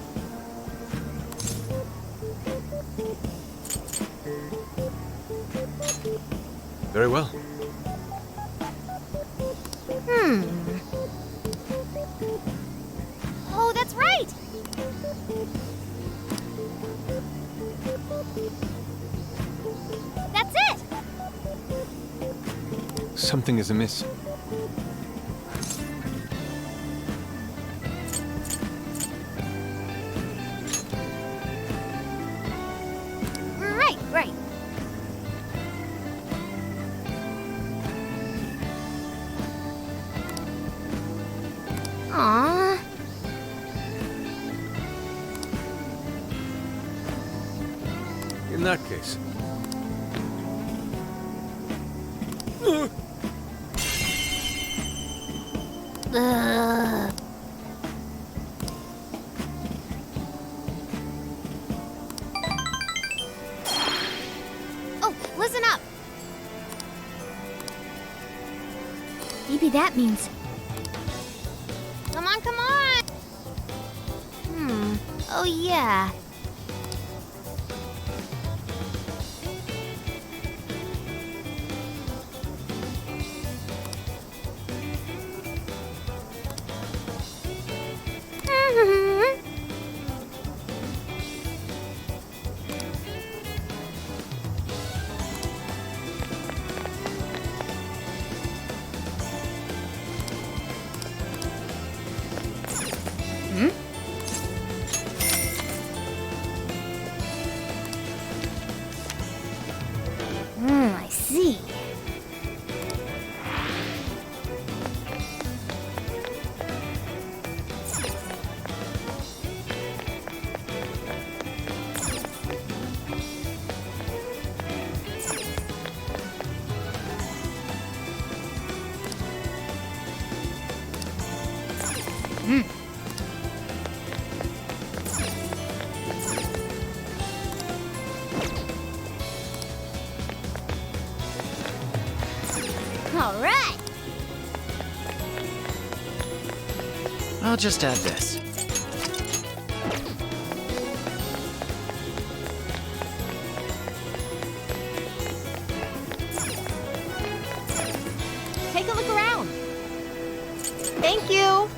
Very well. Hmm. Oh, that's right. That's it. Something is amiss. Right, right. Aww. In that case. Ugh. Oh, listen up. Maybe that means... Come on, come on. Oh, yeah. I see. All right. I'll just add this. Take a look around. Thank you.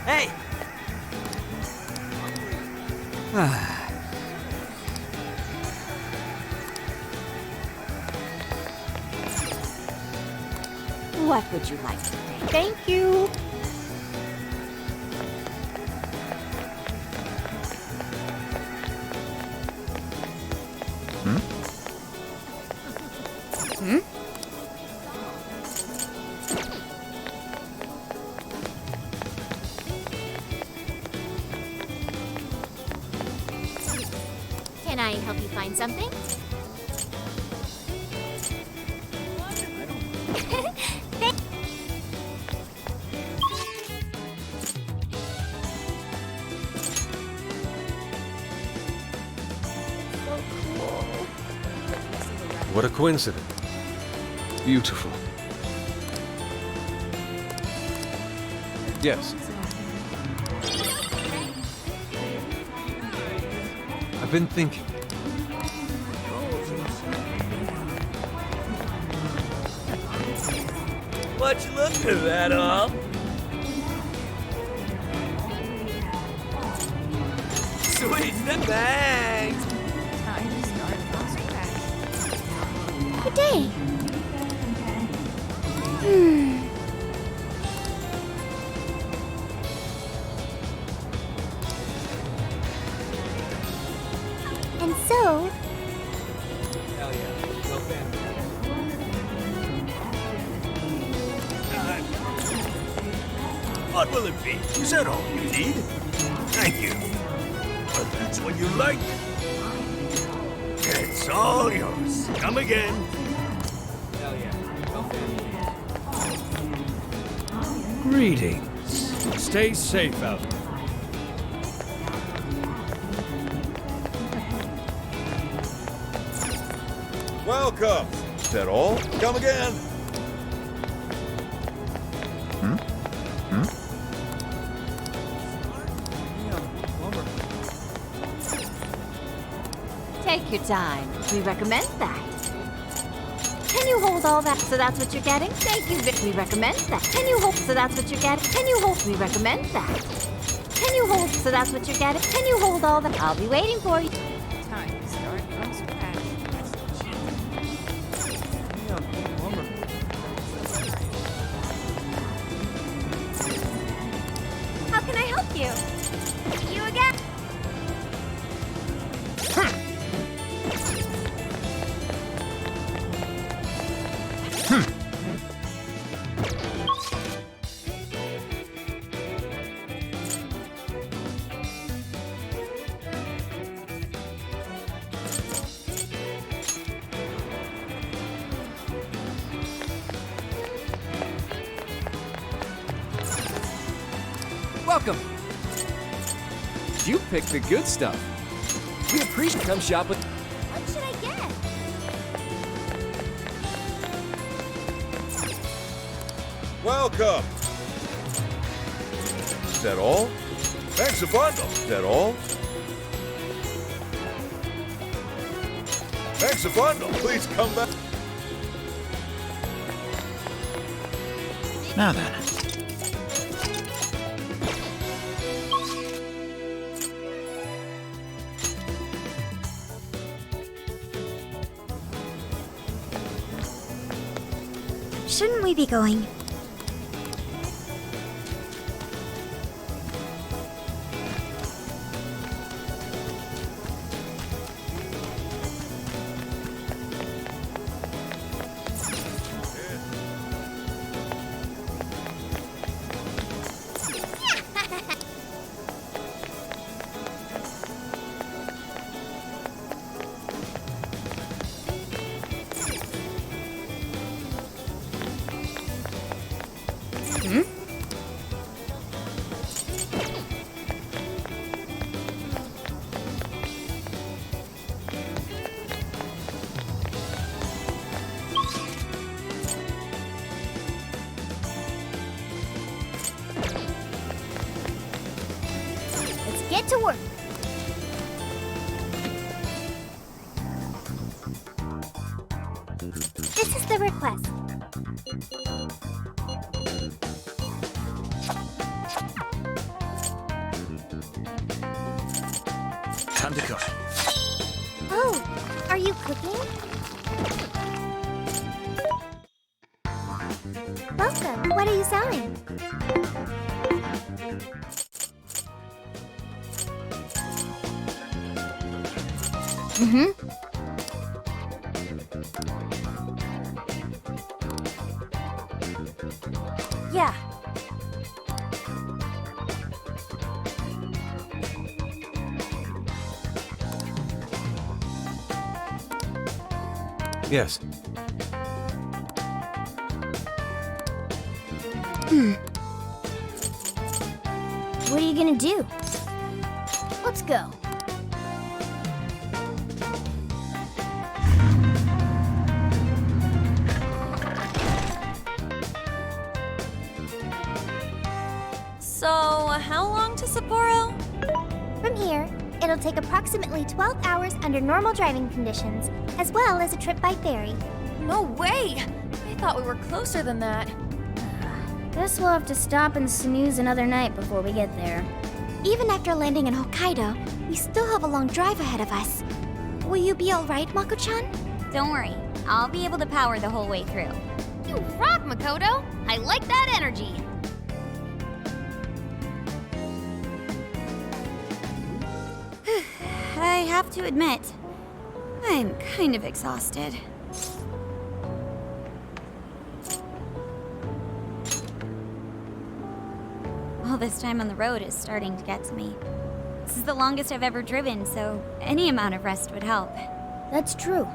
Hey! What would you like? Thank you. Can I help you find something? What a coincidence. Beautiful. Yes. I've been thinking. What you looking at, huh? Sweet, thanks. Good day. And so, Hell yeah. No fan. What will it be? Is that all you need? Thank you. But that's what you like. It's all yours. Come again. Hell yeah. No fan. Greetings. Stay safe out there. Welcome. Is that all? Come again. Take your time. We recommend that. Can you hold all that? So that's what you're getting? Thank you. We recommend that. Can you hold? So that's what you're getting? Can you hold? We recommend that. Can you hold? So that's what you're getting? Can you hold all that? I'll be waiting for you. Time to start from scratch. How can I help you? You again? Welcome. You picked the good stuff. We appreciate come shop with. What should I get? Welcome. Is that all? Thanks a bundle. Is that all? Thanks a bundle. Please come back. Now then. Shouldn't we be going? get to work. This is the request. Time to cook. Oh, are you cooking? Welcome. What are you selling? Mm-hmm. Yeah. Yes. What are you gonna do? Let's go. how long to Sapporo? From here, it'll take approximately 12 hours under normal driving conditions, as well as a trip by ferry. No way! I thought we were closer than that. Guess we'll have to stop and snooze another night before we get there. Even after landing in Hokkaido, we still have a long drive ahead of us. Will you be alright, Mako-chan? Don't worry, I'll be able to power the whole way through. You rock, Makoto! I like that energy! I have to admit, I'm kind of exhausted. All this time on the road is starting to get to me. This is the longest I've ever driven, so any amount of rest would help. That's true.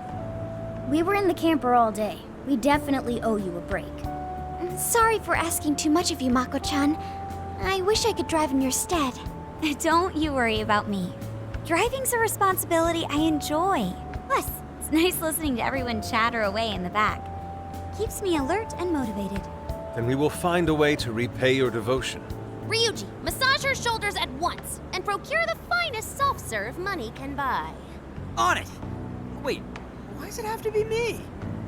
We were in the camper all day. We definitely owe you a break. Sorry for asking too much of you, Mako-chan. I wish I could drive in your stead. Don't you worry about me. Driving's a responsibility I enjoy. Plus, it's nice listening to everyone chatter away in the back. Keeps me alert and motivated. Then we will find a way to repay your devotion. Ryuji, massage her shoulders at once and procure the finest self-serve money can buy. On it! Wait, why does it have to be me?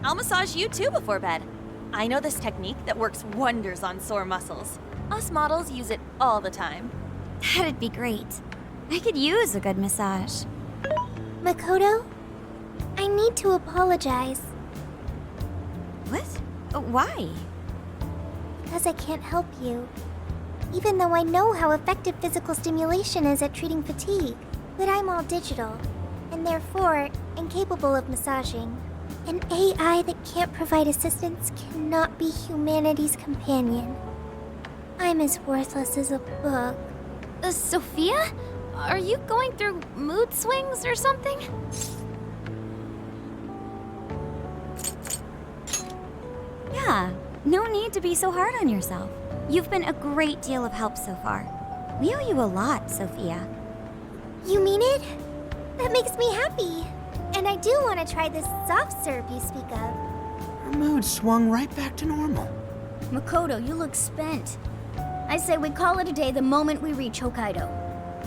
I'll massage you too before bed. I know this technique that works wonders on sore muscles. Us models use it all the time. That'd be great. I could use a good massage. Makoto, I need to apologize. What? Why? Because I can't help you. Even though I know how effective physical stimulation is at treating fatigue. But I'm all digital, and therefore incapable of massaging. An AI that can't provide assistance cannot be humanity's companion. I'm as worthless as a book. Sophia? Are you going through mood swings or something? Yeah, no need to be so hard on yourself. You've been a great deal of help so far. We owe you a lot, Sophia. You mean it? That makes me happy. And I do want to try this soft serve you speak of. Her mood swung right back to normal. Makoto, you look spent. I say we call it a day the moment we reach Hokkaido.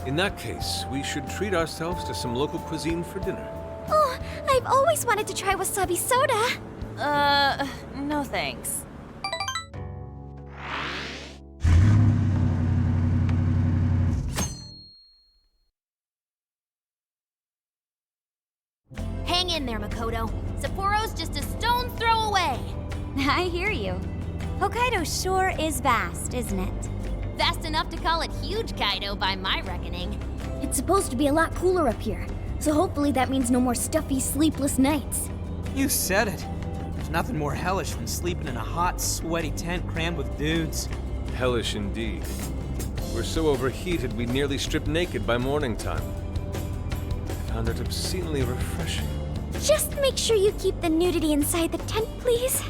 In that case, we should treat ourselves to some local cuisine for dinner. Oh, I've always wanted to try wasabi soda. No thanks. Hang in there, Makoto. Sapporo's just a stone's throw away. I hear you. Hokkaido sure is vast, isn't it? Vast enough to call it huge, Kaido, by my reckoning. It's supposed to be a lot cooler up here, so hopefully that means no more stuffy, sleepless nights. You said it. There's nothing more hellish than sleeping in a hot, sweaty tent crammed with dudes. Hellish indeed. We're so overheated we nearly stripped naked by morning time. I found it obscenely refreshing. Just make sure you keep the nudity inside the tent, please.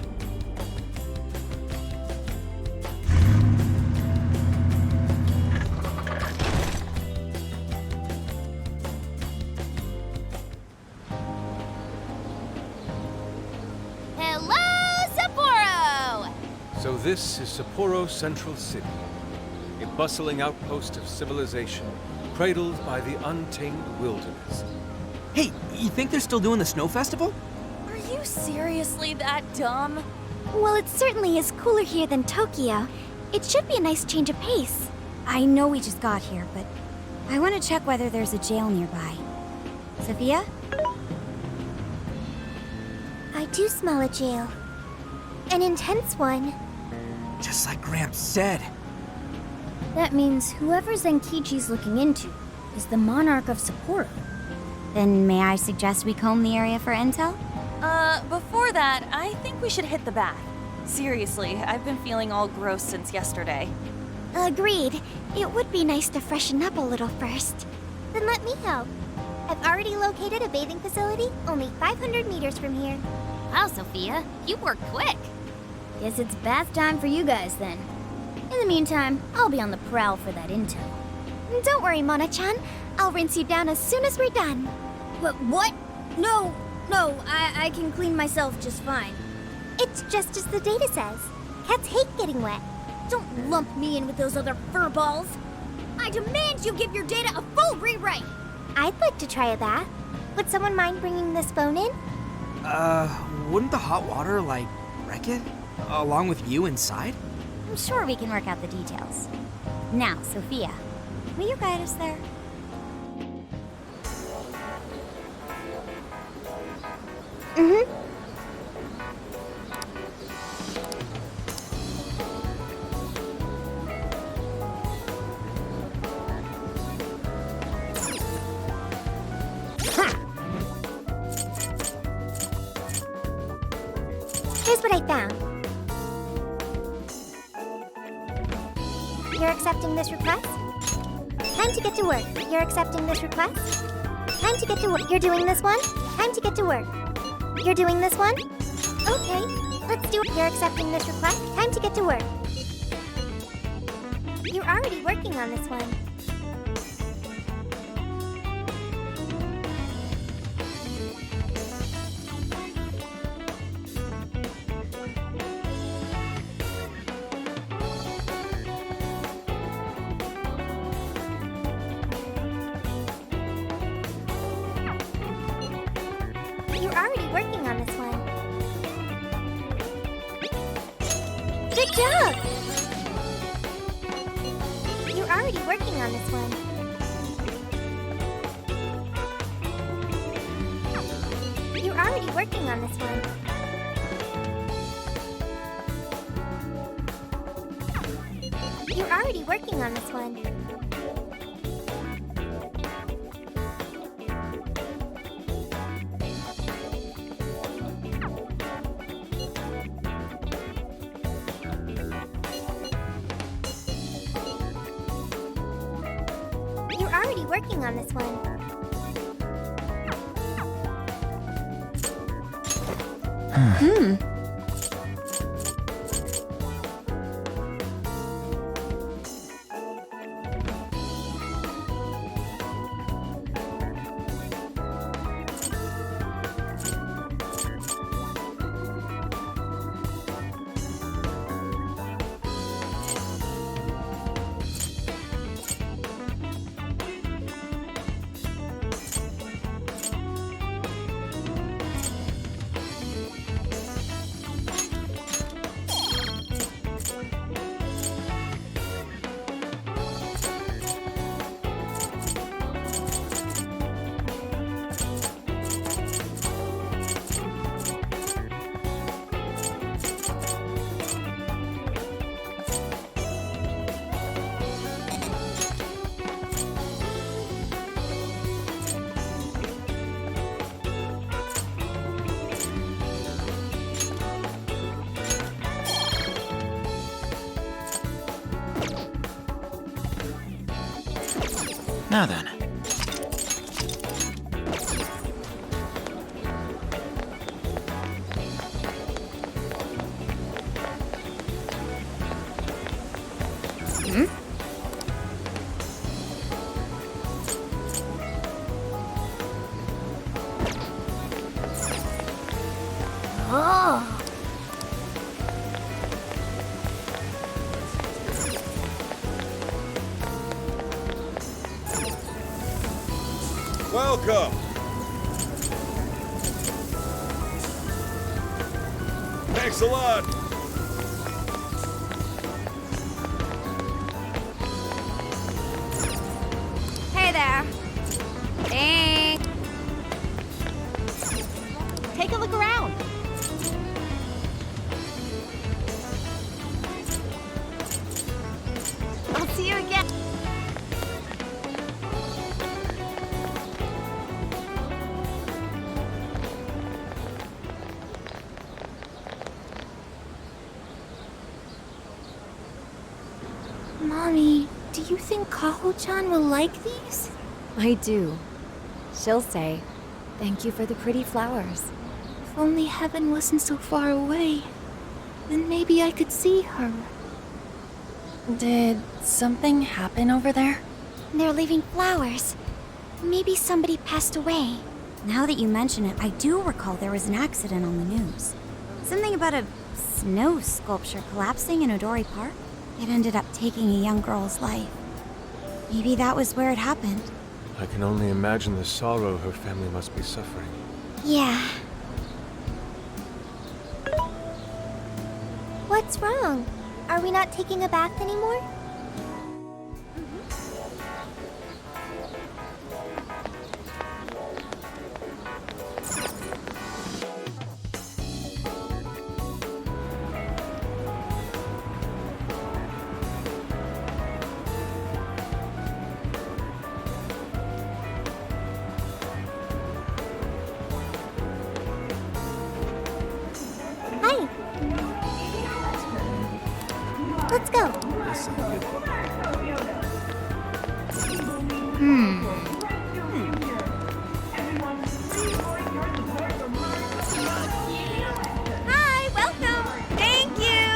Hello, Sapporo! So this is Sapporo Central City, a bustling outpost of civilization, cradled by the untamed wilderness. Hey, you think they're still doing the snow festival? Are you seriously that dumb? Well, it certainly is cooler here than Tokyo. It should be a nice change of pace. I know we just got here, but I want to check whether there's a jail nearby. Sophia? I do smell a jail. An intense one. Just like Gramps said. That means whoever Zenkichi's looking into is the monarch of Sapporo. Then may I suggest we comb the area for intel? Before that, I think we should hit the bath. Seriously, I've been feeling all gross since yesterday. Agreed. It would be nice to freshen up a little first. Then let me help. I've already located a bathing facility only 500 meters from here. Wow, Sophia, you work quick. Guess it's bath time for you guys then. In the meantime, I'll be on the prowl for that intel. Don't worry, Mona-chan. I'll rinse you down as soon as we're done. What? No, I can clean myself just fine. It's just as the data says. Cats hate getting wet. Don't lump me in with those other furballs. I demand you give your data a full rewrite! I'd like to try that. Would someone mind bringing this phone in? Wouldn't the hot water, like, wreck it? Along with you inside? I'm sure we can work out the details. Now, Sophia, will you guide us there? Mm-hmm. Here's what I found. You're accepting this request? Time to get to work. You're accepting this request? Time to get to work. You're doing this one? Time to get to work. You're doing this one? Okay, let's do it. You're accepting this request? Time to get to work. You're already working on this one. You're already working on this one. Good job! You're already working on this one. You're already working on this one. You're already working on this one. You're already working on this one. Now then. Oh. Welcome. Thanks a lot. Hey there. Hey. Take a look around. I'll see you again. Mommy, do you think Kaho-chan will like these? I do. She'll say, "Thank you for the pretty flowers." If only heaven wasn't so far away, then maybe I could see her. Did something happen over there? They're leaving flowers. Maybe somebody passed away. Now that you mention it, I do recall there was an accident on the news. Something about a snow sculpture collapsing in Odori Park. It ended up taking a young girl's life. Maybe that was where it happened. I can only imagine the sorrow her family must be suffering. Yeah. What's wrong? Are we not taking a bath anymore? Hi. Let's go. Hi, welcome! Thank you!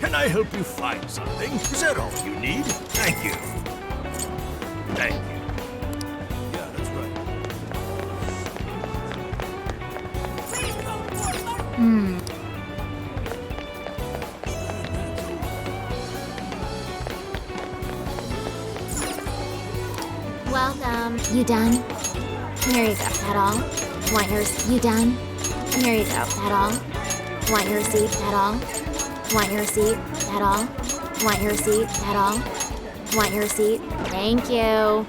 Can I help you find something? Is that all you need? Thank you. Thank you. Yeah, that's right. Welcome. You done? Here you go. That all? Want yours? You done? Here you go. That all? Want your receipt? That all? Want your receipt? That all? Want your receipt? That all? Want your receipt? Thank you.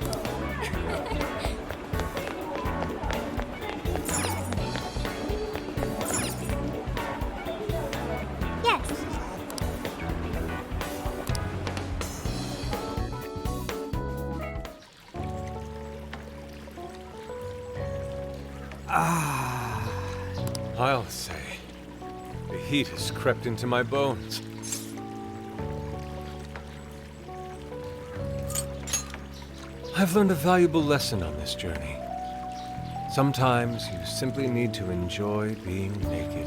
Yes. I'll say, the heat has crept into my bones. I've learned a valuable lesson on this journey. Sometimes you simply need to enjoy being naked.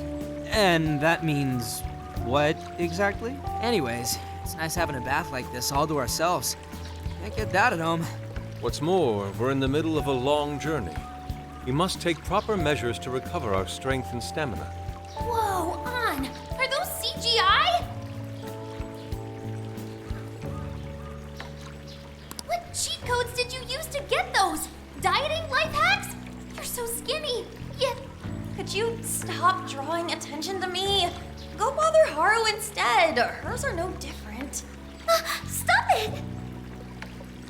And that means what exactly? Anyways, it's nice having a bath like this all to ourselves. Can't get that at home. What's more, we're in the middle of a long journey. We must take proper measures to recover our strength and stamina. Whoa, On! Are those CGI? What cheat codes did you use to get those? Dieting life hacks? You're so skinny. Yeah. Could you stop drawing attention to me? Go bother Haru instead. Hers are no different. Stop it!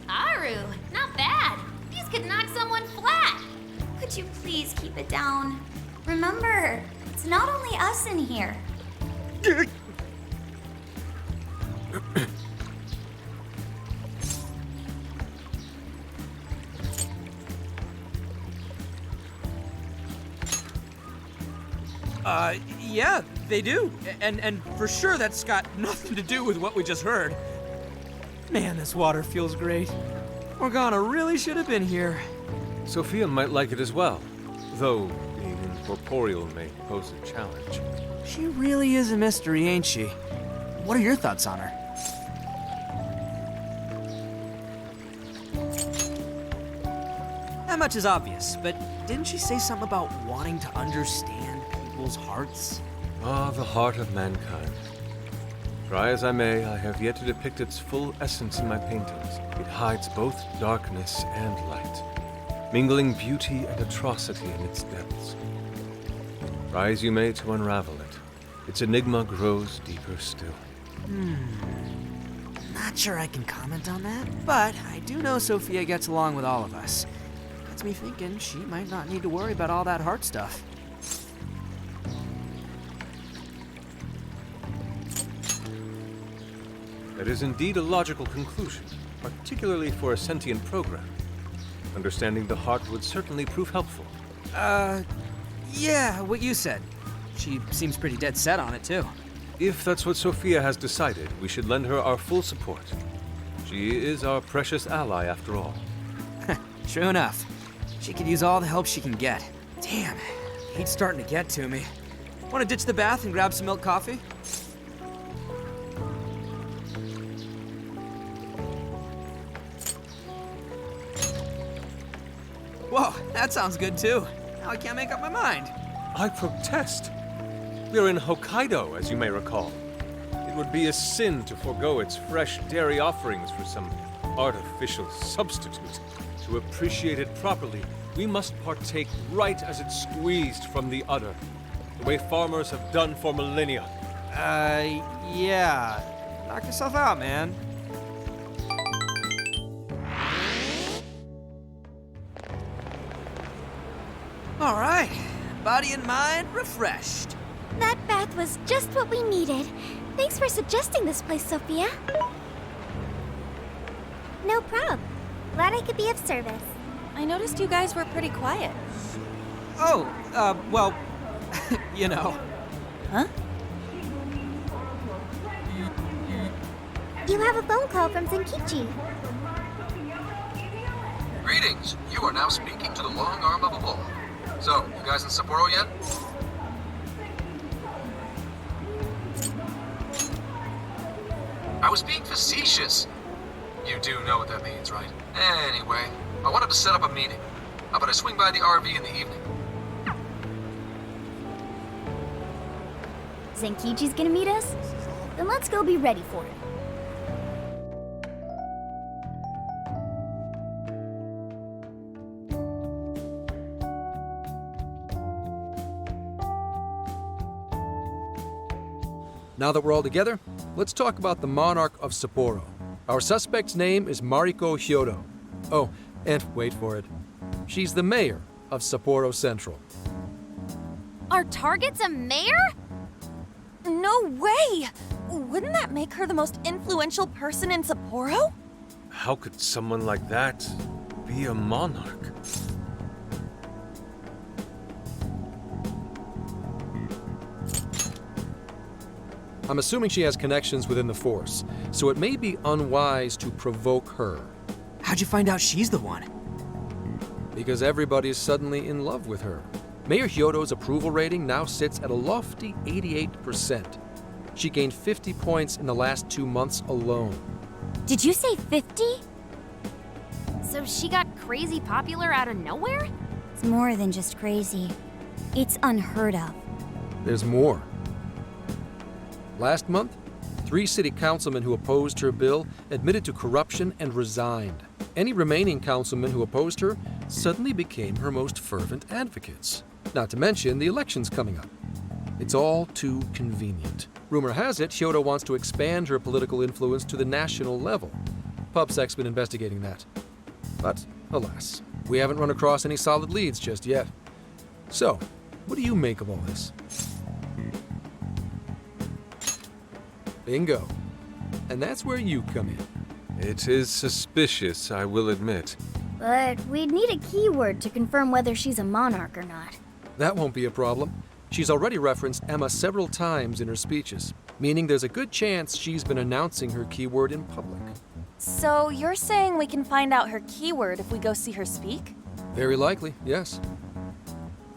Haru, not bad. These could knock someone flat. Could you please keep it down? Remember, it's not only us in here. Yeah, they do. And for sure that's got nothing to do with what we just heard. Man, this water feels great. Morgana really should have been here. Sophia might like it as well, though being incorporeal may pose a challenge. She really is a mystery, ain't she? What are your thoughts on her? That much is obvious, but didn't she say something about wanting to understand people's hearts? Ah, the heart of mankind. Try as I may, I have yet to depict its full essence in my paintings. It hides both darkness and light, mingling beauty and atrocity in its depths. Try as you may to unravel it, its enigma grows deeper still. Not sure I can comment on that, but I do know Sophia gets along with all of us. Gets me thinking she might not need to worry about all that heart stuff. That is indeed a logical conclusion, particularly for a sentient program. Understanding the heart would certainly prove helpful. Yeah, what you said. She seems pretty dead set on it, too. If that's what Sophia has decided, we should lend her our full support. She is our precious ally, after all. True enough. She could use all the help she can get. Damn, heat's starting to get to me. Want to ditch the bath and grab some milk coffee? Whoa, That sounds good too. Now I can't make up my mind. I protest. We are in Hokkaido, as you may recall. It would be a sin to forego its fresh dairy offerings for some artificial substitute. To appreciate it properly, we must partake right as it's squeezed from the udder, the way farmers have done for millennia. Yeah. Knock yourself out, man. All right. Body and mind refreshed. That bath was just what we needed. Thanks for suggesting this place, Sophia. No prob. Glad I could be of service. I noticed you guys were pretty quiet. Oh, well, you know. Huh? You have a phone call from Zenkichi. Greetings. You are now speaking to the long arm of a bull. So, you guys in Sapporo yet? I was being facetious. You do know what that means, right? Anyway, I wanted to set up a meeting. How about I swing by the RV in the evening? Zenkichi's gonna meet us? Then let's go be ready for it. Now that we're all together, let's talk about the Monarch of Sapporo. Our suspect's name is Mariko Hyodo. Oh, and wait for it. She's the mayor of Sapporo Central. Our target's a mayor? No way! Wouldn't that make her the most influential person in Sapporo? How could someone like that be a monarch? I'm assuming she has connections within the force, so it may be unwise to provoke her. How'd you find out she's the one? Because everybody's suddenly in love with her. Mayor Hyodo's approval rating now sits at a lofty 88%. She gained 50 points in the last 2 months alone. Did you say 50? So she got crazy popular out of nowhere? It's more than just crazy. It's unheard of. There's more. Last month, 3 city councilmen who opposed her bill admitted to corruption and resigned. Any remaining councilmen who opposed her suddenly became her most fervent advocates. Not to mention the elections coming up. It's all too convenient. Rumor has it, Hyodo wants to expand her political influence to the national level. PubSec's been investigating that. But, alas, we haven't run across any solid leads just yet. So, what do you make of all this? Bingo. And that's where you come in. It is suspicious, I will admit. But we'd need a keyword to confirm whether she's a monarch or not. That won't be a problem. She's already referenced Emma several times in her speeches, meaning there's a good chance she's been announcing her keyword in public. So you're saying we can find out her keyword if we go see her speak? Very likely, yes.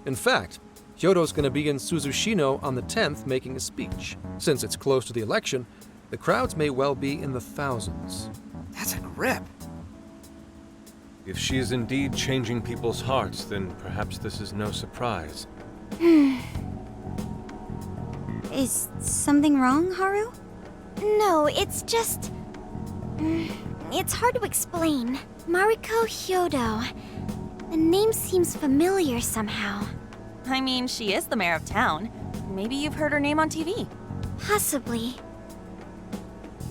In fact, Hyodo's going to be in Suzushino on the 10th making a speech. Since it's close to the election, the crowds may well be in the thousands. That's a grip. If she is indeed changing people's hearts, then perhaps this is no surprise. Is something wrong, Haru? No, it's just... It's hard to explain. Mariko Hyodo. The name seems familiar somehow. I mean, she is the mayor of town. Maybe you've heard her name on TV. Possibly.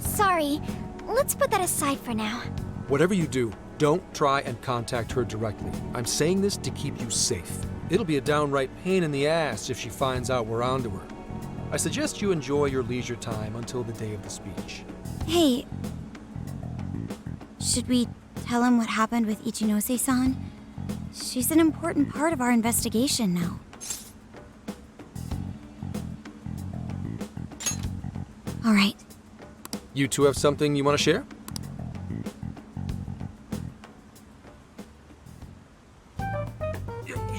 Sorry, let's put that aside for now. Whatever you do, don't try and contact her directly. I'm saying this to keep you safe. It'll be a downright pain in the ass if she finds out we're onto her. I suggest you enjoy your leisure time until the day of the speech. Hey, should we tell him what happened with Ichinose-san? She's an important part of our investigation now. All right. You two have something you want to share?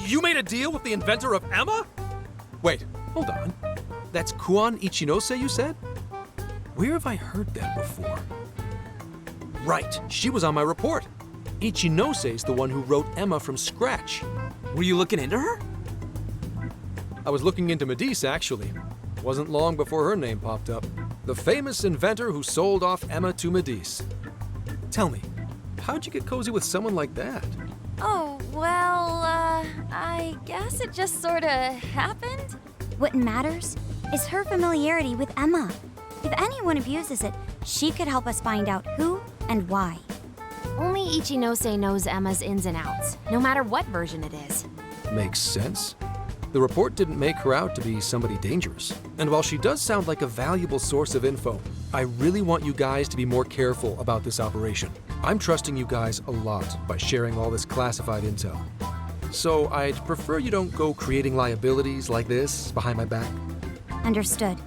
You made a deal with the inventor of Emma? Wait, hold on. That's Kuon Ichinose, you said? Where have I heard that before? Right, she was on my report. Ichinose the one who wrote Emma from scratch. Were you looking into her? I was looking into Medice, actually. Wasn't long before her name popped up. The famous inventor who sold off Emma to Medice. Tell me, how'd you get cozy with someone like that? Oh, well, I guess it just sorta happened. What matters is her familiarity with Emma. If anyone abuses it, she could help us find out who and why. Only Ichinose knows Emma's ins and outs, no matter what version it is. Makes sense. The report didn't make her out to be somebody dangerous. And while she does sound like a valuable source of info, I really want you guys to be more careful about this operation. I'm trusting you guys a lot by sharing all this classified intel. So I'd prefer you don't go creating liabilities like this behind my back. Understood.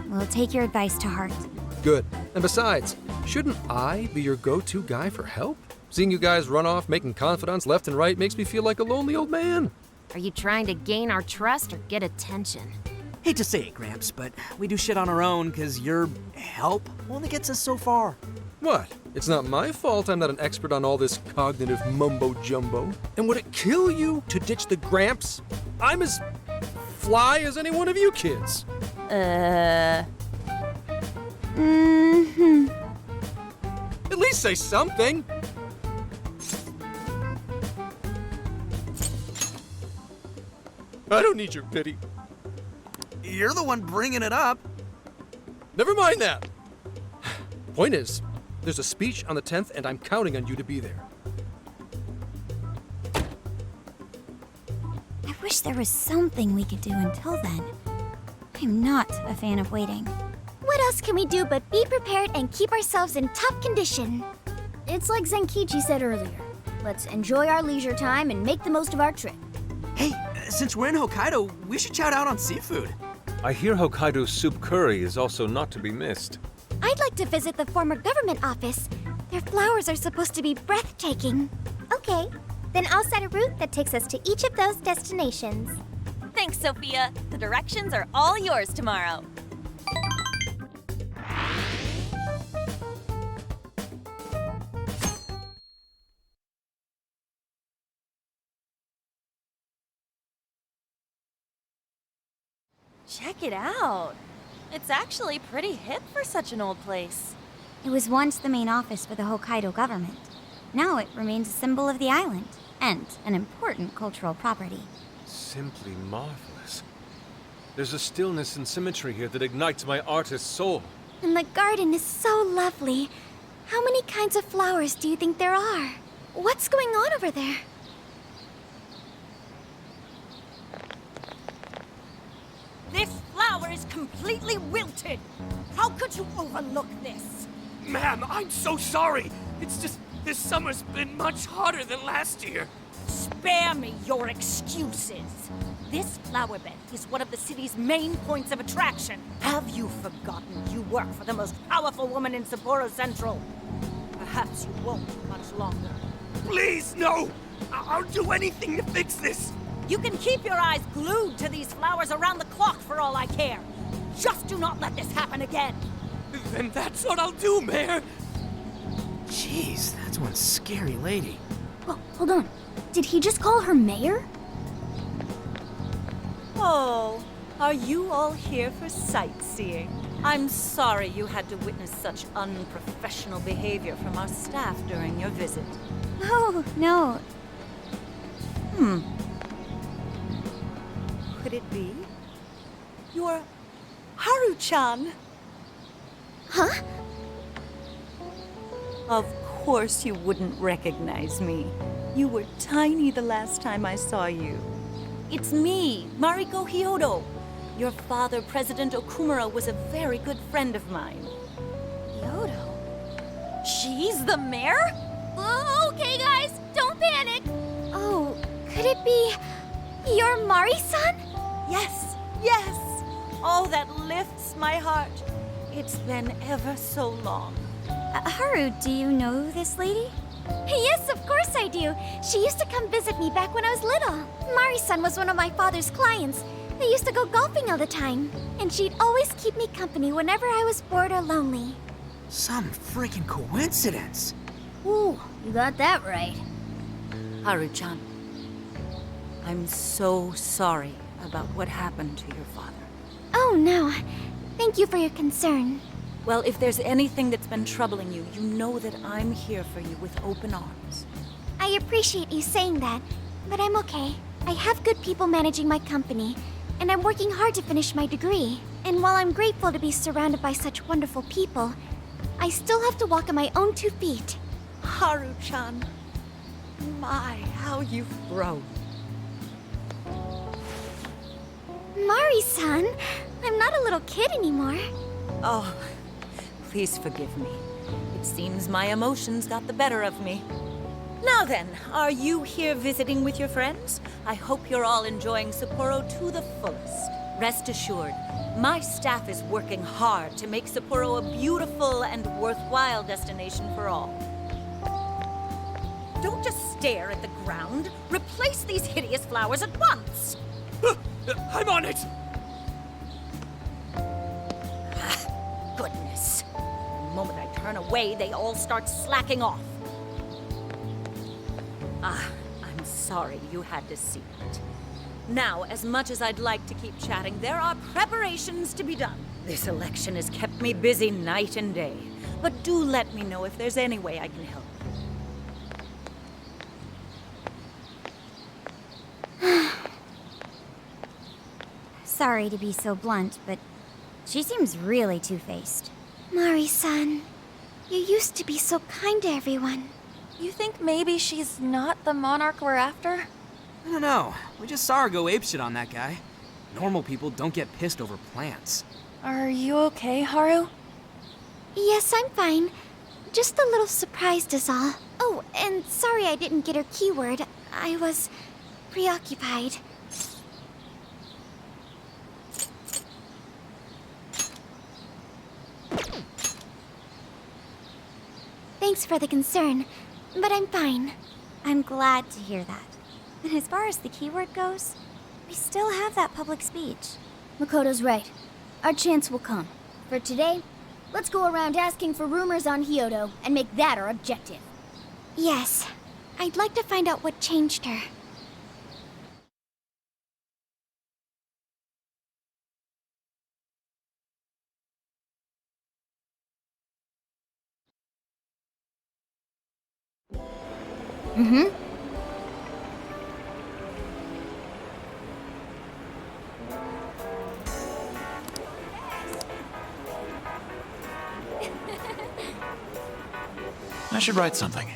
We'll take your advice to heart. Good. And besides, shouldn't I be your go-to guy for help? Seeing you guys run off making confidants left and right makes me feel like a lonely old man. Are you trying to gain our trust or get attention? Hate to say it, Gramps, but we do shit on our own because your help only gets us so far. What? It's not my fault I'm not an expert on all this cognitive mumbo-jumbo. And would it kill you to ditch the Gramps? I'm as fly as any one of you kids. Mm-hmm. At least say something. I don't need your pity. You're the one bringing it up. Never mind that. Point is, there's a speech on the 10th, and I'm counting on you to be there. I wish there was something we could do until then. I'm not a fan of waiting. What else can we do but be prepared and keep ourselves in top condition? It's like Zenkichi said earlier. Let's enjoy our leisure time and make the most of our trip. Hey, since we're in Hokkaido, we should shout out on seafood. I hear Hokkaido's soup curry is also not to be missed. I'd like to visit the former government office. Their flowers are supposed to be breathtaking. Okay, then I'll set a route that takes us to each of those destinations. Thanks, Sophia. The directions are all yours tomorrow. Check it out. It's actually pretty hip for such an old place. It was once the main office for the Hokkaido government. Now it remains a symbol of the island and an important cultural property. Simply marvelous. There's a stillness and symmetry here that ignites my artist's soul. And the garden is so lovely. How many kinds of flowers do you think there are? What's going on over there? This flower is completely wilted. How could you overlook this? Ma'am, I'm so sorry. It's just this summer's been much hotter than last year. Spare me your excuses. This flower bed is one of the city's main points of attraction. Have you forgotten you work for the most powerful woman in Sapporo Central? Perhaps you won't much longer. Please, no! I'll do anything to fix this. You can keep your eyes glued to these flowers around the clock for all I care. Just do not let this happen again. Then that's what I'll do, Mayor. Jeez, that's one scary lady. Oh, hold on. Did he just call her mayor? Oh, are you all here for sightseeing? I'm sorry you had to witness such unprofessional behavior from our staff during your visit. Oh, no. Could it be? You're Haru-chan. Huh? Of course you wouldn't recognize me. You were tiny the last time I saw you. It's me, Mariko Hyodo. Your father, President Okumura, was a very good friend of mine. Hyodo? She's the mayor? Okay, guys, don't panic. Oh, could it be your Mari-san? Yes, yes. Oh, that lifts my heart. It's been ever so long. Haru, do you know this lady? Yes, of course I do. She used to come visit me back when I was little. Mari-san was one of my father's clients. They used to go golfing all the time, and she'd always keep me company whenever I was bored or lonely. Some freaking coincidence. Ooh, you got that right. Haru-chan, I'm so sorry about what happened to your father. Oh, no. Thank you for your concern. Well, if there's anything that's been troubling you, you know that I'm here for you with open arms. I appreciate you saying that, but I'm okay. I have good people managing my company, and I'm working hard to finish my degree. And while I'm grateful to be surrounded by such wonderful people, I still have to walk on my own 2 feet. Haru-chan, my, how you've grown. Mari-san, I'm not a little kid anymore. Oh, please forgive me. It seems my emotions got the better of me. Now then, are you here visiting with your friends? I hope you're all enjoying Sapporo to the fullest. Rest assured, my staff is working hard to make Sapporo a beautiful and worthwhile destination for all. Don't just stare at the ground. Replace these hideous flowers at once! I'm on it! Goodness. The moment I turn away, they all start slacking off. I'm sorry you had to see it. Now, as much as I'd like to keep chatting, there are preparations to be done. This election has kept me busy night and day. But do let me know if there's any way I can help. Sorry to be so blunt, but she seems really two-faced. Mari-san, you used to be so kind to everyone. You think maybe she's not the monarch we're after? I don't know. We just saw her go apeshit on that guy. Normal people don't get pissed over plants. Are you okay, Haru? Yes, I'm fine. Just a little surprised is all. Oh, and sorry I didn't get her keyword. I was preoccupied. Thanks for the concern, but I'm fine. I'm glad to hear that. And as far as the keyword goes, we still have that public speech. Makoto's right. Our chance will come. For today, let's go around asking for rumors on Hyodo and make that our objective. Yes, I'd like to find out what changed her. I should write something.